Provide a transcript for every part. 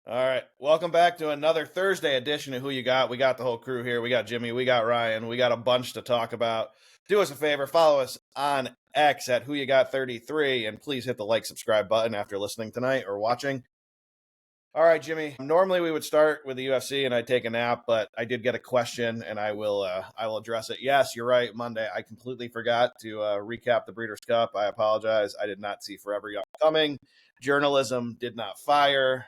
All right. Welcome back to another Thursday edition of Who You Got. We got the whole crew here. We got Jimmy. We got Ryan. We got a bunch to talk about. Do us a favor. Follow us on X at Who You Got 33. And please hit the like, subscribe button after listening tonight or watching. All right, Jimmy. Normally we would start with the UFC and I'd take a nap, but I did get a question and I will address it. Yes, you're right. Monday, I completely forgot to recap the Breeders' Cup. I apologize. I did not see Forever Young coming. Journalism did not fire.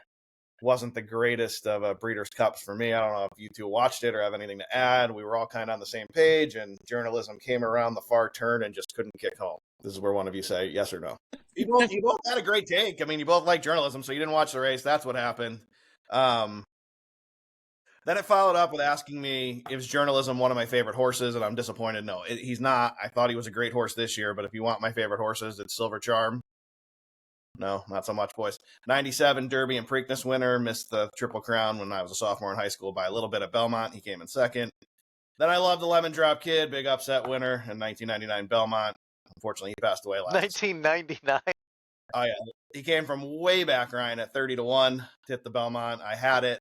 Wasn't the greatest of Breeders' Cups for me. I don't know if you two watched it or have anything to add. We were all kind of on the same page, and journalism came around the far turn and just couldn't kick home. This is where one of you say yes or no. You both had a great take. I mean, you both like journalism, so you didn't watch the race. That's what happened. Then it followed up with asking me, is journalism one of my favorite horses? And I'm disappointed. No, he's not. I thought he was a great horse this year, but if you want my favorite horses, it's Silver Charm. No, not so much, boys. 97 Derby and Preakness winner. Missed the Triple Crown when I was a sophomore in high school by a little bit at Belmont. He came in second. Then I love the Lemon Drop Kid, big upset winner in 1999 Belmont. Unfortunately, he passed away last 1999. Oh, yeah. He came from way back, Ryan, at 30-1 to hit the Belmont. I had it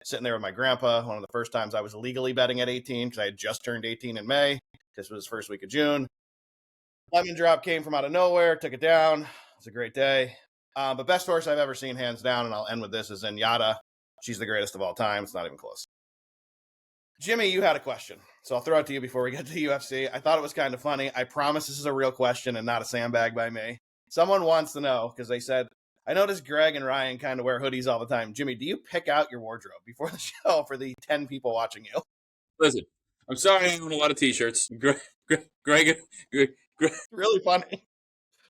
sitting there with my grandpa. One of the first times I was legally betting at 18 because I had just turned 18 in May. This was first week of June. Lemon Drop came from out of nowhere, took it down. It was a great day. But best horse I've ever seen, hands down, and I'll end with this, is Zenyatta. She's the greatest of all time. It's not even close. Jimmy, you had a question, so I'll throw it to you before we get to the UFC. I thought it was kind of funny. I promise this is a real question and not a sandbag by me. Someone wants to know, because they said, I noticed Greg and Ryan kind of wear hoodies all the time. Jimmy, do you pick out your wardrobe before the show for the 10 people watching you? Listen, I'm sorry I own a lot of T-shirts. Greg, Really funny.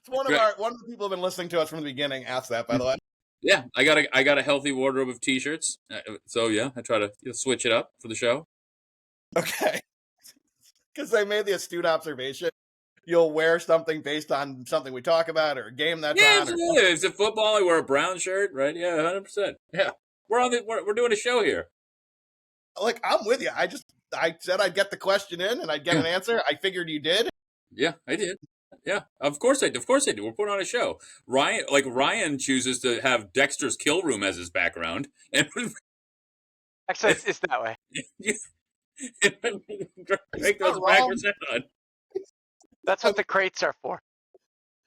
It's one of the people who've been listening to us from the beginning asked that, by the way. Yeah, I got a healthy wardrobe of T-shirts. So yeah, I try to switch it up for the show. Okay. Because they made the astute observation. You'll wear something based on something we talk about or a game that's on. Yeah, if it's football, I wear a brown shirt, right? Yeah, 100%. Yeah, we're doing a show here. Like, I'm with you. I said I'd get the question in and I'd get an answer. I figured you did. Yeah, I did. Yeah, of course I do. We're putting on a show. Ryan chooses to have Dexter's Kill Room as his background, and Actually, it's that way. Make those backwards on. That's what the crates are for.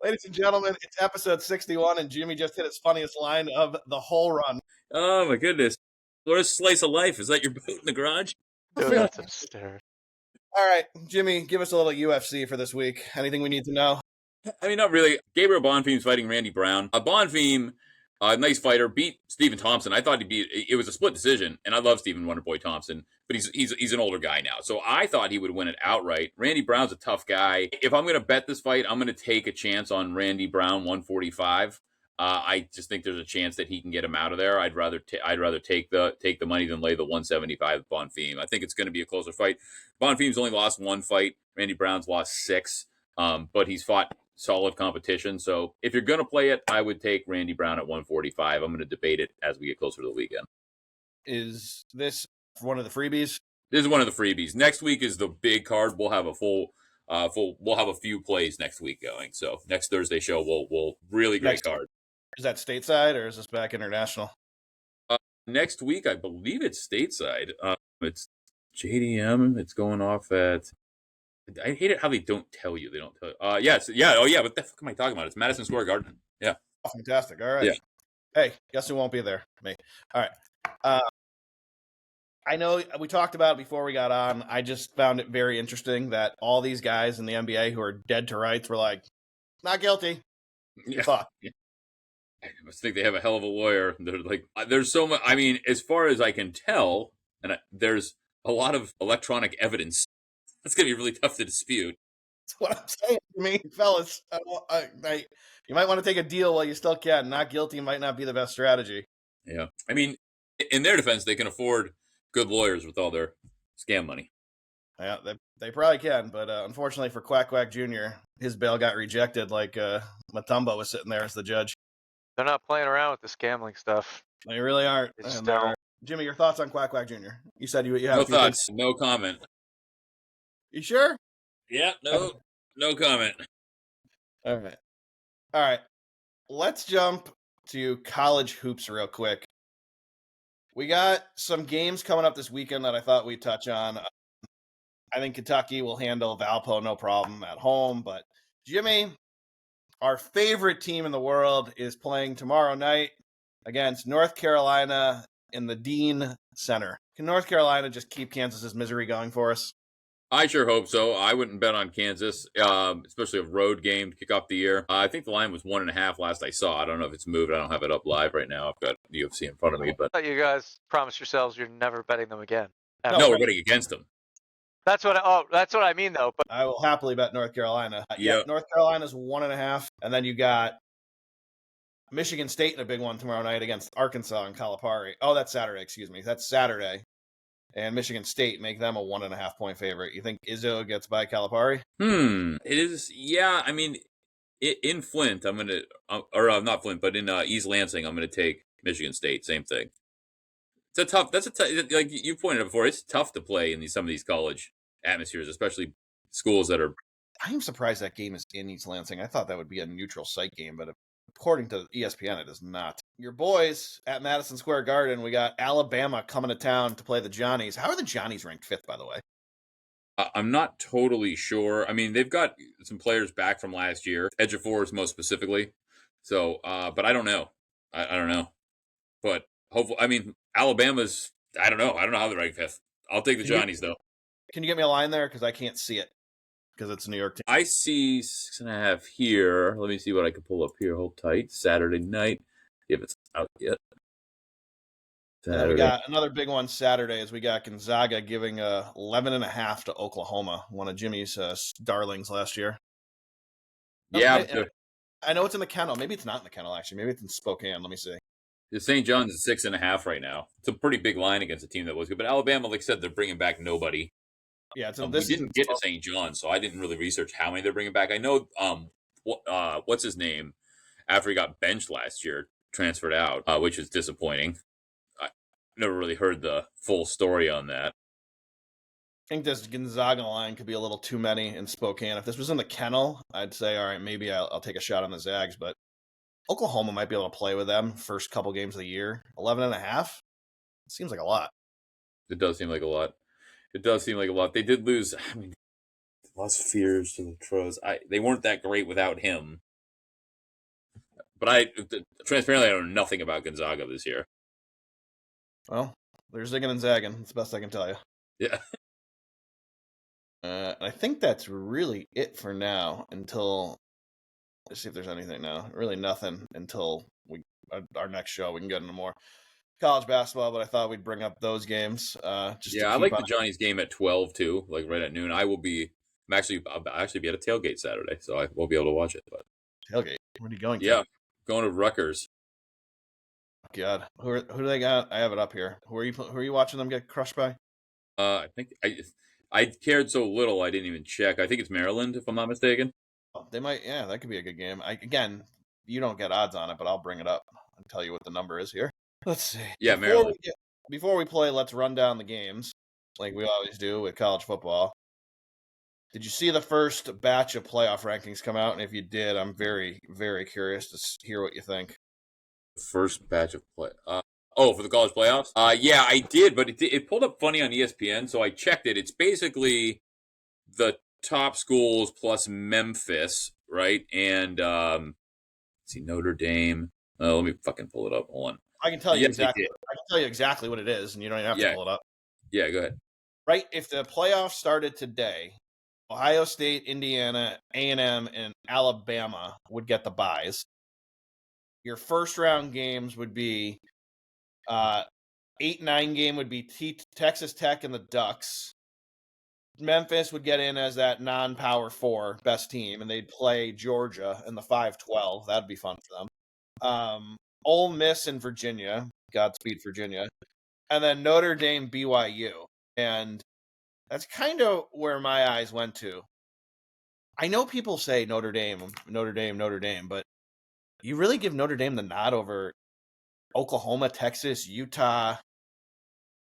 Ladies and gentlemen, it's episode 61, and Jimmy just hit his funniest line of the whole run. Oh, my goodness. What a slice of life. Is that your boat in the garage? Dude, that's absurd. All right, Jimmy, give us a little UFC for this week. Anything we need to know? I mean, not really. Gabriel Bonfim's fighting Randy Brown. Bonfim, nice fighter, beat Stephen Thompson. I thought it was a split decision, and I love Stephen Wonderboy Thompson, but he's an older guy now. So I thought he would win it outright. Randy Brown's a tough guy. If I'm going to bet this fight, I'm going to take a chance on Randy Brown 145. I just think there's a chance that he can get him out of there. I'd rather take the money than lay the 175 with Bonfim. I think it's going to be a closer fight. Bonfim's only lost one fight. Randy Brown's lost 6, but he's fought solid competition. So if you're going to play it, I would take Randy Brown at 145. I'm going to debate it as we get closer to the weekend. Is this one of the freebies? This is one of the freebies. Next week is the big card. We'll have a we'll have a few plays next week going. So next Thursday show, we'll really great card. Is that stateside or is this back international? Next week, I believe it's stateside. It's JDM. It's going off at. I hate it how they don't tell you. They don't tell you. Yeah. Oh, yeah. What the fuck am I talking about? It's Madison Square Garden. Yeah. Oh, fantastic. All right. Yeah. Hey, guess who won't be there? Me. All right. I know we talked about it before we got on. I just found it very interesting that all these guys in the NBA who are dead to rights were like, not guilty. Yeah. I must think they have a hell of a lawyer. They're like, there's so much. I mean, as far as I can tell, and there's a lot of electronic evidence. That's going to be really tough to dispute. That's what I'm saying. I mean, fellas, you might want to take a deal while you still can. Not guilty might not be the best strategy. Yeah. I mean, in their defense, they can afford good lawyers with all their scam money. Yeah, they probably can. But unfortunately for Quack Quack Jr., his bail got rejected like Matumbo was sitting there as the judge. They're not playing around with the scambling stuff. They really aren't. Jimmy, your thoughts on Quack Quack Jr.? You said you have no thoughts, no comment. You sure? Yeah, no comment. All right. Let's jump to college hoops real quick. We got some games coming up this weekend that I thought we'd touch on. I think Kentucky will handle Valpo no problem at home. But Jimmy, our favorite team in the world, is playing tomorrow night against North Carolina in the Dean Center. Can North Carolina just keep Kansas's misery going for us? I sure hope so. I wouldn't bet on Kansas, especially a road game to kick off the year. I think the line was 1.5 last I saw. I don't know if it's moved. I don't have it up live right now. I've got UFC in front of me, but I thought you guys promised yourselves you're never betting them again. No, no, we're betting against them. That's what I mean though. But I will happily bet North Carolina. Yeah. North Carolina's 1.5, and then you got Michigan State in a big one tomorrow night against Arkansas and Calipari. Oh, that's Saturday. Excuse me. That's Saturday. And Michigan State make them a 1.5 point favorite. You think Izzo gets by Calipari? It is. Yeah, I mean, in Flint, I'm gonna, or not Flint, but in East Lansing, I'm gonna take Michigan State. Same thing. It's a tough. Like you pointed out before. It's tough to play in some of these college atmospheres, especially schools that are. I'm surprised that game is in East Lansing. I thought that would be a neutral site game, but according to ESPN, it is not. Your boys at Madison Square Garden, we got Alabama coming to town to play the Johnnies. How are the Johnnies ranked 5th, by the way? I'm not totally sure. I mean, they've got some players back from last year, Ejiofor most specifically. So, but I don't know. I don't know. But hopefully, I mean, Alabama's. I don't know. I don't know how they're ranked 5th. I'll take the Johnnies though. Can you get me a line there? Because I can't see it. Because it's New York team. I see 6.5 here. Let me see what I can pull up here. Hold tight. Saturday night. If it's out yet. We got another big one Saturday as we got Gonzaga giving 11.5 to Oklahoma, one of Jimmy's darlings last year. Yeah. I know it's in the kennel. Maybe it's not in the kennel, actually. Maybe it's in Spokane. Let me see. The St. John's is 6.5 right now. It's a pretty big line against a team that was good. But Alabama, like I said, they're bringing back nobody. Yeah, we didn't get to St. John's, so I didn't really research how many they're bringing back. I know, what's his name? After he got benched last year, transferred out, which is disappointing. I never really heard the full story on that. I think this Gonzaga line could be a little too many in Spokane. If this was in the kennel, I'd say, all right, maybe I'll take a shot on the Zags. But Oklahoma might be able to play with them first couple games of the year. 11.5? It seems like a lot. It does seem like a lot. They did lose. I mean, lost Fears to the Trows. They weren't that great without him. But transparently, I know nothing about Gonzaga this year. Well, they're zigging and zagging. That's the best I can tell you. Yeah. I think that's really it for now until, let's see if there's anything now. Really nothing until our next show. We can get into more college basketball, but I thought we'd bring up those games. I like the Johnny's game at 12 too, like right at noon. I'll actually be at a tailgate Saturday, so I won't be able to watch it. But tailgate? Where are you going to? Yeah, going to Rutgers. God, who do they got? I have it up here. Who are you watching them get crushed by? I think I cared so little I didn't even check. I think it's Maryland, if I'm not mistaken. Oh, they might. Yeah, that could be a good game. Again, you don't get odds on it, but I'll bring it up and tell you what the number is here. Let's see. Yeah, Maryland. Before we play, let's run down the games like we always do with college football. Did you see the first batch of playoff rankings come out? And if you did, I'm very, very curious to hear what you think. First batch of play. For the college playoffs? Yeah, I did, but it pulled up funny on ESPN, so I checked it. It's basically the top schools plus Memphis, right? And let's see, Notre Dame. Let me fucking pull it up. Hold on. I can tell you exactly. I can tell you exactly what it is, and you don't even have to pull it up. Yeah, go ahead. Right, if the playoffs started today, Ohio State, Indiana, A&M, and Alabama would get the byes. Your first round games would be 8-9 game would be Texas Tech and the Ducks. Memphis would get in as that non-power 4 best team, and they'd play Georgia in the 5-12. That'd be fun for them. Ole Miss and Virginia. Godspeed, Virginia. And then Notre Dame, BYU. And that's kind of where my eyes went to. I know people say Notre Dame, but you really give Notre Dame the nod over Oklahoma, Texas, Utah,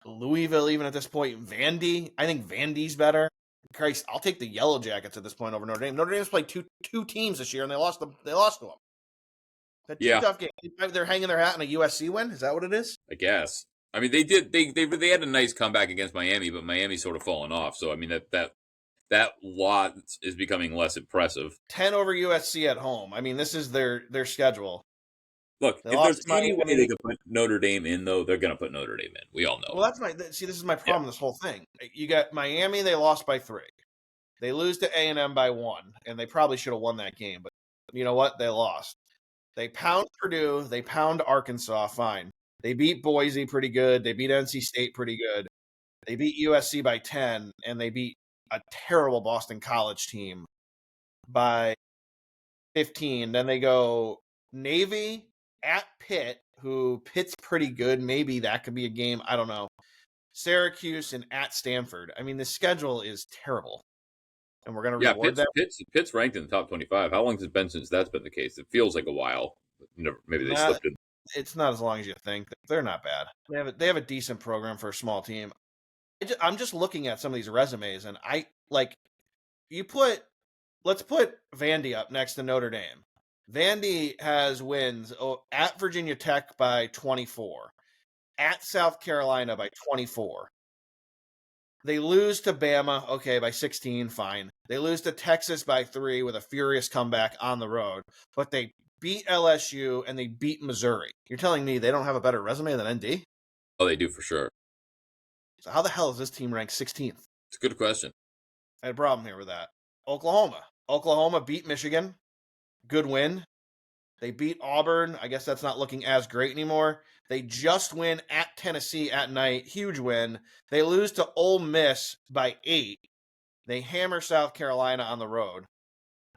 Louisville, even at this point. Vandy. I think Vandy's better. Christ, I'll take the Yellow Jackets at this point over Notre Dame. Notre Dame's played two teams this year, and they lost to them. That's tough game. They're hanging their hat on a USC win. Is that what it is? I guess. I mean, they had a nice comeback against Miami, but Miami's sort of fallen off. So I mean that lot is becoming less impressive. 10 over USC at home. I mean, this is their schedule. Look, They if lost there's any way Miami. they could put Notre Dame in, though, they're going to put Notre Dame in. We all know. Well, this is my problem. This whole thing. You got Miami. They lost by 3. They lose to A&M by 1, and they probably should have won that game. But you know what? They lost. They pound Purdue. They pound Arkansas. Fine. They beat Boise pretty good. They beat NC State pretty good. They beat USC by 10, and they beat a terrible Boston College team by 15. Then they go Navy at Pitt, who Pitt's pretty good. Maybe that could be a game. I don't know. Syracuse and at Stanford. I mean, the schedule is terrible. And we're going to reward that. Pitt's ranked in the top 25. How long has it been since that's been the case? It feels like a while. Maybe they slipped it. It's not as long as you think. They're not bad. They have a decent program for a small team. I'm just looking at some of these resumes, and let's put Vandy up next to Notre Dame. Vandy has wins at Virginia Tech by 24, at South Carolina by 24. They lose to Bama, okay, by 16, fine. They lose to Texas by 3 with a furious comeback on the road, but they beat LSU and they beat Missouri. You're telling me they don't have a better resume than ND? Oh, they do for sure. So how the hell is this team ranked 16th? It's a good question. I had a problem here with that. Oklahoma beat Michigan. Good win. They beat Auburn. I guess that's not looking as great anymore. They just win at Tennessee at night. Huge win. They lose to Ole Miss by 8. They hammer South Carolina on the road.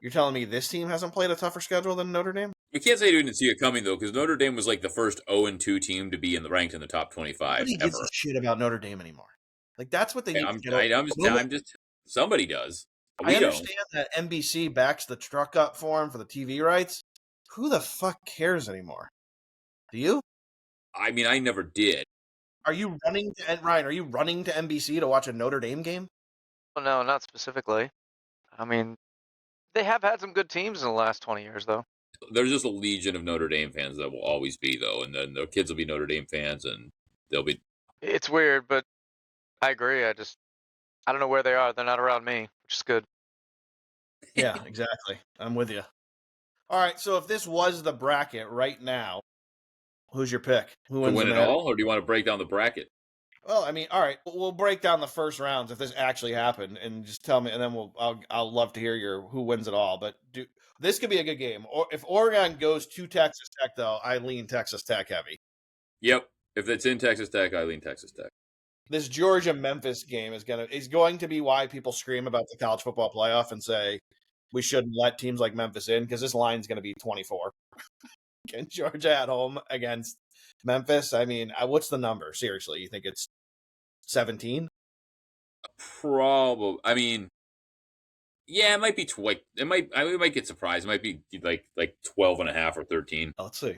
You're telling me this team hasn't played a tougher schedule than Notre Dame? You can't say you didn't see it coming, though, because Notre Dame was like the first 0-2 team to be ranked in the top 25 Nobody ever. gives a shit about Notre Dame anymore. Like, that's what they need to get I'm just somebody does. I understand that NBC backs the truck up for him for the TV rights. Who the fuck cares anymore? Do you? I mean, I never did. Are you running to Ryan? Are you running to NBC to watch a Notre Dame game? Well, no, not specifically. I mean, they have had some good teams in the last 20 years, though. There's just a legion of Notre Dame fans that will always be, though, and then their kids will be Notre Dame fans, and they'll be. It's weird, but I agree. I don't know where they are. They're not around me, which is good. Yeah, exactly. I'm with you. All right, so if this was the bracket right now, who's your pick? Who wins to win it all, or do you want to break down the bracket? Well, I mean, all right, we'll break down the first rounds if this actually happened, and just tell me, and then I'll love to hear your who wins it all. But this could be a good game. Or if Oregon goes to Texas Tech, though, I lean Texas Tech heavy. Yep, if it's in Texas Tech, I lean Texas Tech. This Georgia-Memphis game is going to be why people scream about the college football playoff and say we shouldn't let teams like Memphis in, because this line's going to be 24. And Georgia at home against Memphis. I mean, what's the number? Seriously, you think it's 17? Probably. I mean, yeah, it might be we might get surprised. It might be like 12 and a half or 13. Let's see.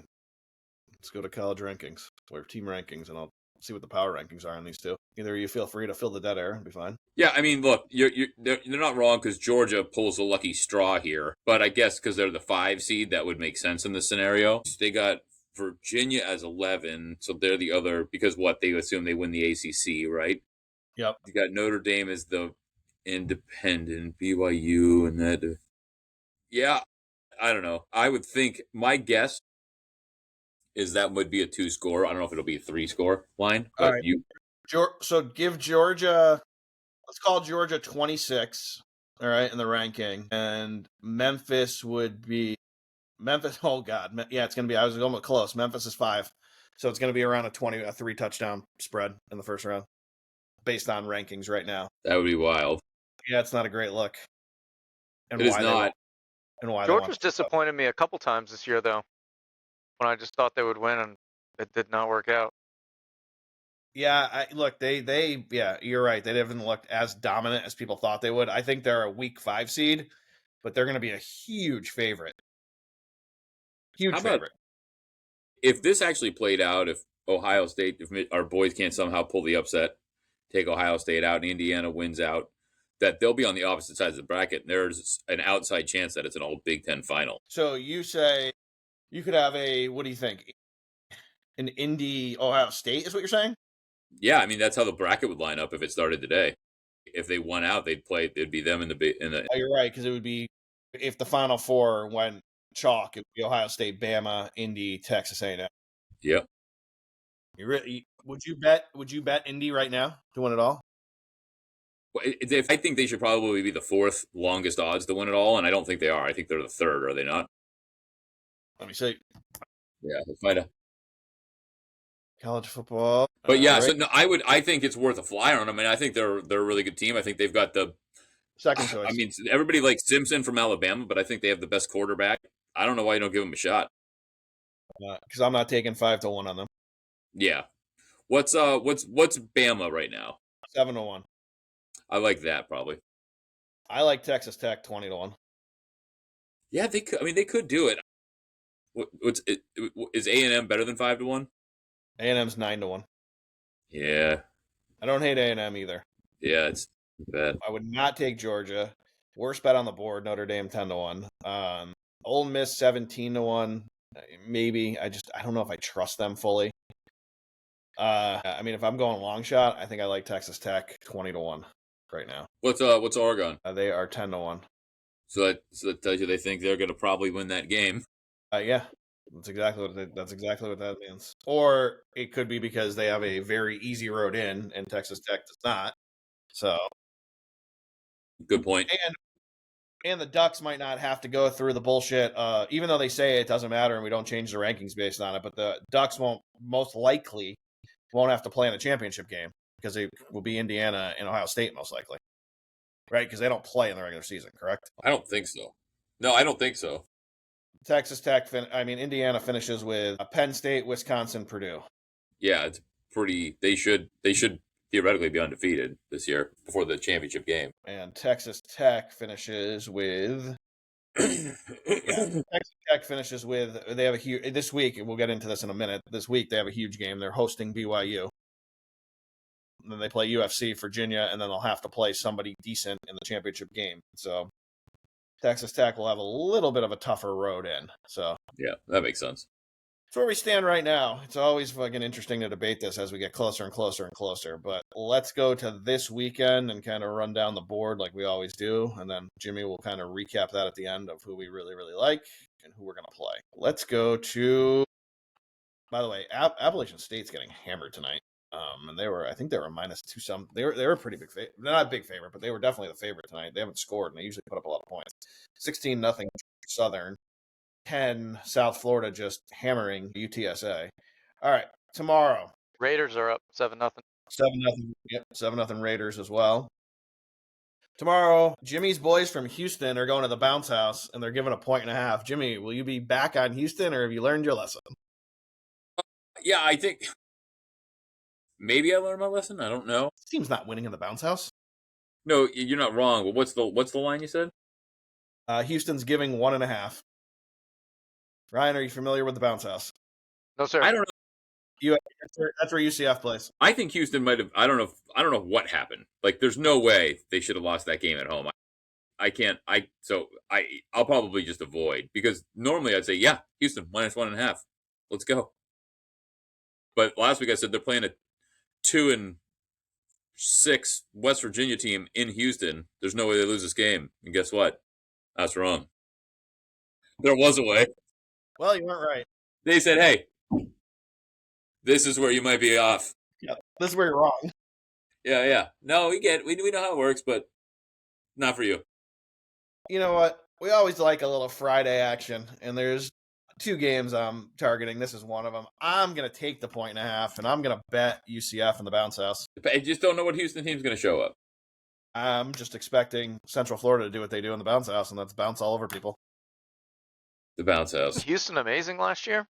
Let's go to college rankings or team rankings, and I'll see what the power rankings are on these two. Either you feel free to fill the dead air and be fine. Yeah, I mean, look, they're not wrong because Georgia pulls a lucky straw here, but I guess because they're the 5 seed, that would make sense in this scenario. They got Virginia as 11, so they're the other, because they assume they win the ACC, right? Yep. You got Notre Dame as the independent, BYU, and that. Yeah, I don't know. I would think, my guess is that would be a 2-score. I don't know if it'll be a 3-score line, but all right. So give Georgia, let's call Georgia 26, all right, in the ranking, and Memphis would be oh God, yeah, it's gonna be. I was almost close. Memphis is 5, so it's gonna be around a 3 touchdown spread in the first round, based on rankings right now. That would be wild. Yeah, it's not a great look. And it is not. And why Georgia's disappointed me a couple times this year, though, when I just thought they would win, and it did not work out. Yeah, look, yeah, you're right. They haven't looked as dominant as people thought they would. I think they're a weak 5 seed, but they're going to be a huge favorite. Huge favorite. If this actually played out, if Ohio State, if our boys can't somehow pull the upset, take Ohio State out, and Indiana wins out, that they'll be on the opposite sides of the bracket. There's an outside chance that it's an all Big Ten final. So you say you could have what do you think? in Indy, Ohio State is what you're saying? Yeah, I mean that's how the bracket would line up if it started today. If they won out, they'd play. It'd be them in the. Oh, you're right, because it would be if the Final Four went chalk, it would be Ohio State, Bama, Indy, Texas A&M. Yep. Would you bet Indy right now to win it all? Well, I think they should probably be the fourth longest odds to win it all, and I don't think they are. I think they're the third. Are they not? Let me see. Yeah, let's find out. College football. But yeah, right. so no, I think it's worth a flyer on them. I mean, I think they're a really good team. I think they've got the Second choice. I mean, everybody likes Simpson from Alabama, but I think they have the best quarterback. I don't know why you don't give them a shot. Because I'm not taking 5-1 on them. Yeah. What's Bama right now? 7-1. I like that probably. I like Texas Tech 20-1. Yeah, they could. I mean, they could do it. Is A&M better than 5-1? A&M's 9-1. Yeah. I don't hate A&M either. Yeah, it's bad. I would not take Georgia. Worst bet on the board, Notre Dame 10-1. Ole Miss 17-1. Maybe. I don't know if I trust them fully. I mean, if I'm going long shot, I think I like Texas Tech 20-1 right now. What's Oregon? They are 10-1. So that tells you they think they're going to probably win that game. Yeah, that's exactly what that means. Or it could be because they have a very easy road in, and Texas Tech does not. So, good point. And the Ducks might not have to go through the bullshit, even though they say it doesn't matter and we don't change the rankings based on it. But the Ducks won't have to play in the championship game because it will be Indiana and Ohio State most likely, right? Because they don't play in the regular season, correct? I don't think so. No, I don't think so. Texas Tech, Indiana finishes with Penn State, Wisconsin, Purdue. Yeah, it's pretty. They should theoretically be undefeated this year before the championship game. And Texas Tech finishes with. Texas Tech finishes with. They have a huge this week. We'll get into this in a minute. This week they have a huge game. They're hosting BYU. And then they play UFC, Virginia, and then they'll have to play somebody decent in the championship game. So Texas Tech will have a little bit of a tougher road in. So yeah, that makes sense. That's where we stand right now. It's always fucking interesting to debate this as we get closer and closer and closer. But let's go to this weekend and kind of run down the board like we always do. And then Jimmy will kind of recap that at the end of who we really, really like and who we're going to play. Let's go to, by the way, Appalachian State's getting hammered tonight. And I think they were -2 some. They were a pretty big favorite. They're not a big favorite, but they were definitely the favorite tonight. They haven't scored, and they usually put up a lot of points. 16-0 Southern. 10 South Florida just hammering UTSA. All right, tomorrow. Raiders are up 7-0. 7-0. Yep, 7-0 Raiders as well. Tomorrow, Jimmy's boys from Houston are going to the bounce house, and they're giving a 1.5. Jimmy, will you be back on Houston, or have you learned your lesson? Yeah, I think maybe I learned my lesson. I don't know. Team's not winning in the bounce house. No, you're not wrong. But what's the line you said? Houston's giving 1.5. Ryan, are you familiar with the bounce house? No, sir. I don't know. That's where UCF plays. I think Houston might have. I don't know what happened. Like, there's no way they should have lost that game at home. I can't. I'll probably just avoid because normally I'd say, yeah, Houston -1.5. Let's go. But last week I said they're playing a 2-6 West Virginia team in Houston. There's no way they lose this game. And guess what? That's wrong. There was a way. Well, you weren't right. They said, hey, this is where you might be off. Yeah, this is where you're wrong. Yeah. No, we know how it works, but not for you. You know what? We always like a little Friday action, and there's 2 games I'm targeting. This is one of them. I'm going to take the 1.5, and I'm going to bet UCF in the bounce house. I just don't know what Houston team's going to show up. I'm just expecting Central Florida to do what they do in the bounce house, and that's bounce all over people. The bounce house. Was Houston amazing last year?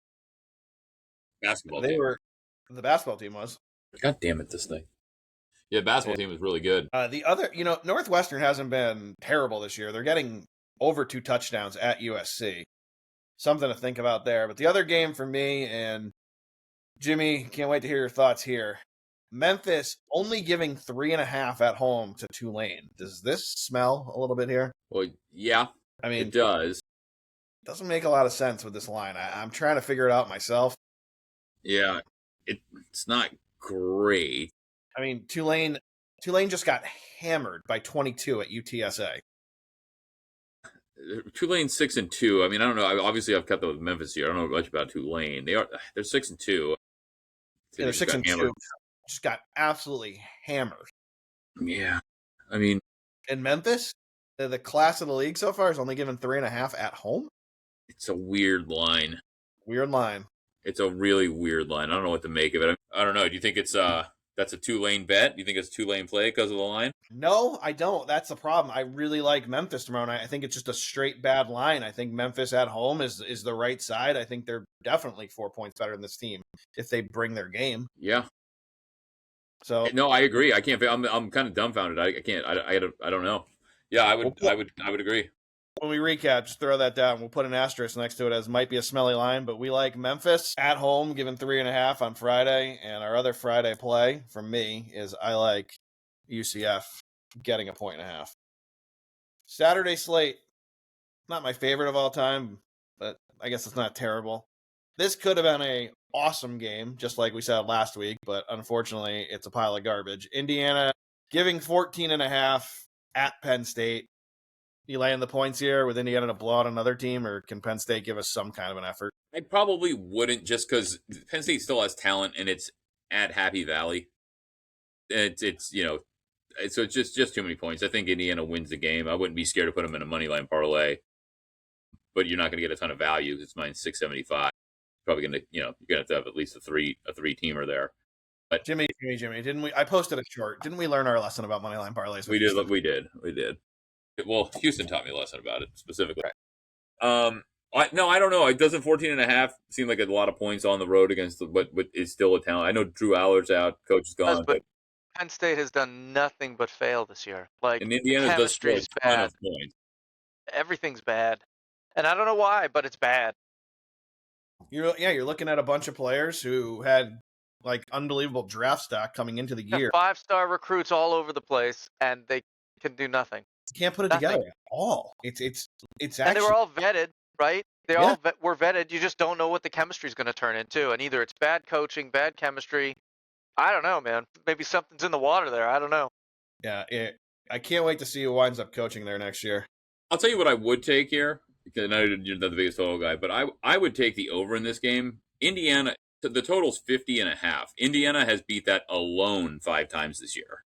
Basketball The basketball team was. God damn it, this thing. Yeah, basketball team was really good. The other, Northwestern hasn't been terrible this year. They're getting over 2 touchdowns at USC. Something to think about there. But the other game for me, and Jimmy, can't wait to hear your thoughts here. Memphis only giving 3.5 at home to Tulane. Does this smell a little bit here? Well, yeah, I mean, it does. Doesn't make a lot of sense with this line. I'm trying to figure it out myself. Yeah, it's not great. I mean, Tulane just got hammered by 22 at UTSA. Tulane 6-2. I mean, I don't know. Obviously, I've kept up with Memphis here. I don't know much about Tulane. They're 6-2. Yeah, they're 6 and 2. Just got absolutely hammered. Yeah, I mean, In Memphis, the class of the league so far is only given 3.5 at home. it's a weird line. Weird line. It's a really weird line. I don't know what to make of it. I don't know. Do you think it's that's a Tulane bet? Do you think it's a Tulane play because of the line? No, I don't. That's the problem. I really like Memphis tomorrow night. I think it's just a straight bad line. I think Memphis at home is the right side. I think they're definitely 4 points better than this team if they bring their game. Yeah. So No, I agree. I can't. I'm kind of dumbfounded. I can't. I don't know. Yeah, I would agree. when we recap, just throw that down. We'll put an asterisk next to it as might be a smelly line, but we like Memphis at home, given 3.5 on Friday. And our other Friday play from me is I like UCF getting 1.5. Saturday slate, not my favorite of all time, but I guess it's not terrible. This could have been a awesome game, just like we said last week, but unfortunately, it's a pile of garbage. Indiana giving 14.5 at Penn State. You laying the points here with Indiana to blow out another team, or can Penn State give us some kind of an effort? I probably wouldn't, just because Penn State still has talent and it's at Happy Valley. It's so it's just too many points. I think Indiana wins the game. I wouldn't be scared to put them in a money line parlay, but you're not going to get a ton of value. It's minus 675. Probably going to you're going to have at least a three teamer there. But Jimmy, didn't we? I posted a short. Didn't we learn our lesson about money line parlays? We did. Well, Houston taught me a lesson about it specifically. Right. I don't know. It doesn't 14.5 seem like a lot of points on the road against what is still a talent. I know Drew Allard's out, coach is gone, but Penn State has done nothing but fail this year. Like, and Indiana does score a ton of points. Everything's bad, and I don't know why, but it's bad. You're looking at a bunch of players who had like unbelievable draft stock coming into the year. 5-star recruits all over the place, and they can do nothing. You can't put it together at all. It's actually, and they were all vetted, right? They all were vetted. You just don't know what the chemistry is going to turn into, and either it's bad coaching, bad chemistry. I don't know, man. Maybe something's in the water there. I don't know. Yeah, I can't wait to see who winds up coaching there next year. I'll tell you what I would take here, because I know you're not the biggest total guy, but I would take the over in this game. Indiana, the total's 50.5. Indiana has beat that alone 5 times this year,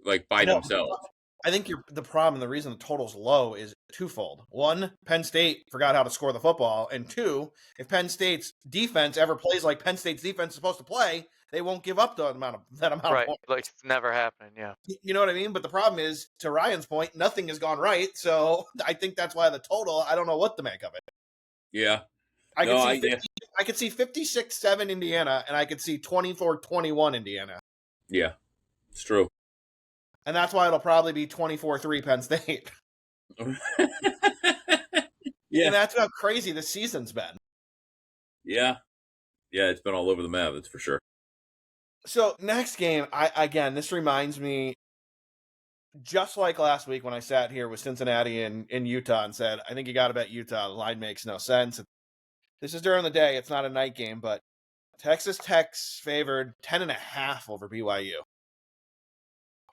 like by themselves. I think the problem, the reason the total's low is twofold. One, Penn State forgot how to score the football. And two, if Penn State's defense ever plays like Penn State's defense is supposed to play, they won't give up that amount of right. points. Like, it's never happening, yeah. You know what I mean? But the problem is, to Ryan's point, nothing has gone right. So I think that's why the total, I don't know what to make of it. Yeah. I could see 56-7 Indiana, and I could see 24-21 Indiana. Yeah, it's true. And that's why it'll probably be 24-3 Penn State. Yeah. And that's how crazy this season's been. Yeah. Yeah, it's been all over the map, that's for sure. So next game, this reminds me, just like last week when I sat here with Cincinnati in Utah and said, I think you got to bet Utah. The line makes no sense. This is during the day. It's not a night game, but Texas Tech's favored 10.5 over BYU.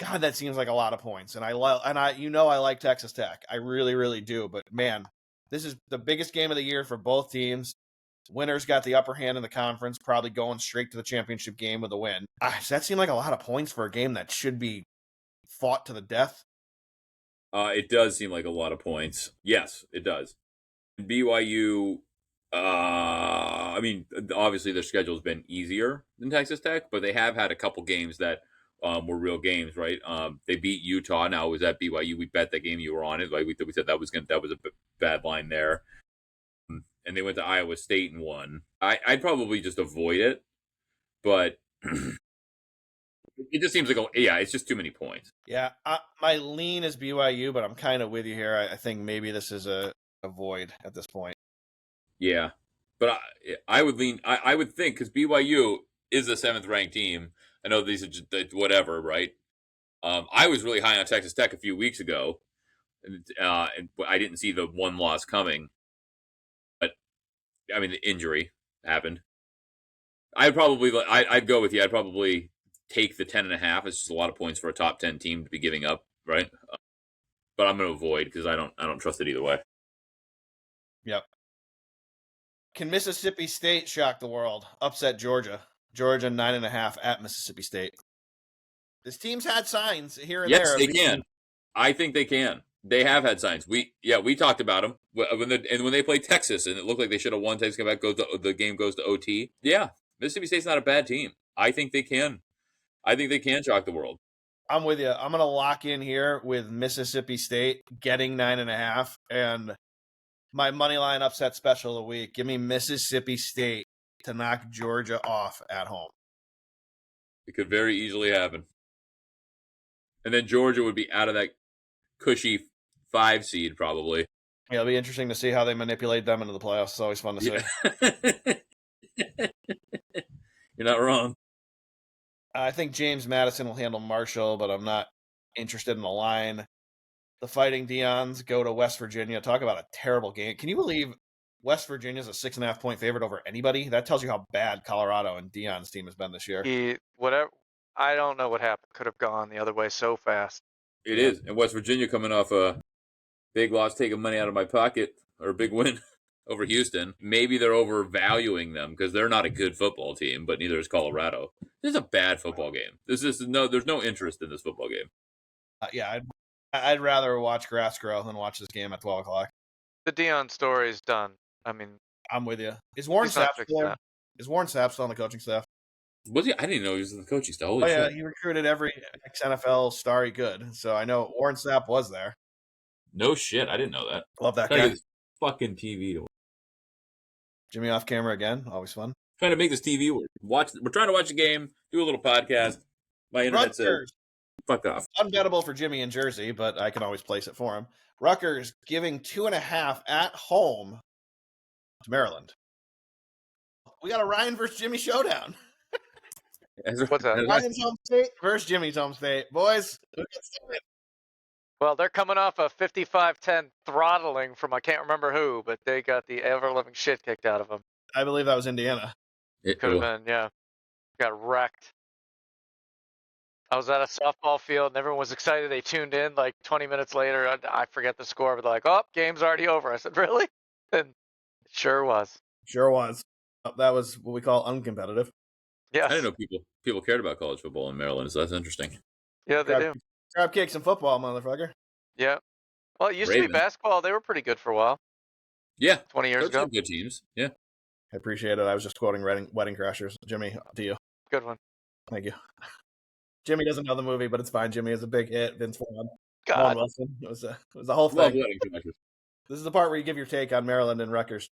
God, that seems like a lot of points. And I like Texas Tech. I really, really do. But man, this is the biggest game of the year for both teams. Winners got the upper hand in the conference, probably going straight to the championship game with a win. Does that seem like a lot of points for a game that should be fought to the death? It does seem like a lot of points. Yes, it does. BYU, I mean, obviously their schedule has been easier than Texas Tech, but they have had a couple games that were real games, right? They beat Utah. Now it was at BYU. We bet that game you were on it. Like we said, that was a bad line there. And they went to Iowa State and won. I'd probably just avoid it, but it just seems like it's just too many points. Yeah, my lean is BYU, but I'm kind of with you here. I think maybe this is a void at this point. Yeah, but I would lean. I would think, because BYU is a 7th ranked team. I know these are just whatever, right? I was really high on Texas Tech a few weeks ago, and I didn't see the one loss coming. But I mean, the injury happened. I'd go with you. I'd probably take the 10.5. It's just a lot of points for a top 10 team to be giving up, right? But I'm going to avoid because I don't trust it either way. Yep. Can Mississippi State shock the world? Upset Georgia. Georgia 9.5 at Mississippi State. This team's had signs here and there. Yes, they can. I think they can. They have had signs. We talked about them when they played Texas, and it looked like they should have won. Texas come back. The game goes to OT. Yeah, Mississippi State's not a bad team. I think they can. I think they can shock the world. I'm with you. I'm going to lock in here with Mississippi State getting 9.5, and my money line upset special of the week. Give me Mississippi State to knock Georgia off at home. It could very easily happen. And then Georgia would be out of that cushy 5 seed probably. Yeah, it'll be interesting to see how they manipulate them into the playoffs. It's always fun to see. You're not wrong. I think James Madison will handle Marshall, but I'm not interested in the line. The Fighting Deons go to West Virginia. Talk about a terrible game. Can you believe West Virginia's a 6.5 point favorite over anybody? That tells you how bad Colorado and Deion's team has been this year. I don't know what happened. Could have gone the other way so fast. It is. And West Virginia coming off a big loss, taking money out of my pocket, or a big win over Houston. Maybe they're overvaluing them because they're not a good football team, but neither is Colorado. This is a bad football game. There's no interest in this football game. Yeah, I'd rather watch grass grow than watch this game at 12 o'clock. The Deion story is done. I mean, I'm with you. Is Warren Sapp still there? Is Warren Sapp still on the coaching staff? Was he? I didn't know he was in the coaching staff. Holy yeah, shit. he recruited every ex-NFL star he could. So I know Warren Sapp was there. No shit, I didn't know that. Love that guy. Fucking TV. Jimmy off camera again. Always fun. Trying to make this TV work. We're trying to watch a game, do a little podcast. My internet says, fuck off. Unbettable for Jimmy in Jersey, but I can always place it for him. Rutgers giving 2.5 at home to Maryland. We got a Ryan versus Jimmy showdown. What's that? Ryan's home state versus Jimmy's home state. Boys, who gets to win? Well, they're coming off a 55-10 throttling from I can't remember who, but they got the ever-living shit kicked out of them. I believe that was Indiana. It could have been, yeah. Got wrecked. I was at a softball field, and everyone was excited. They tuned in like 20 minutes later. I forget the score, but they're like, oh, game's already over. I said, really? And it sure was. Sure was. That was what we call uncompetitive. Yeah. I didn't know people cared about college football in Maryland, so that's interesting. Yeah, they do. Crab cakes and football, motherfucker. Yeah. Well, it used to be basketball. They were pretty good for a while. Yeah. 20 years ago. Good teams. Yeah. I appreciate it. I was just quoting Wedding Crashers. Jimmy, to you. Good one. Thank you. Jimmy doesn't know the movie, but it's fine. Jimmy is a big hit. Vince Vaughn. God. Wilson. It was a whole thing. This is the part where you give your take on Maryland and Rutgers.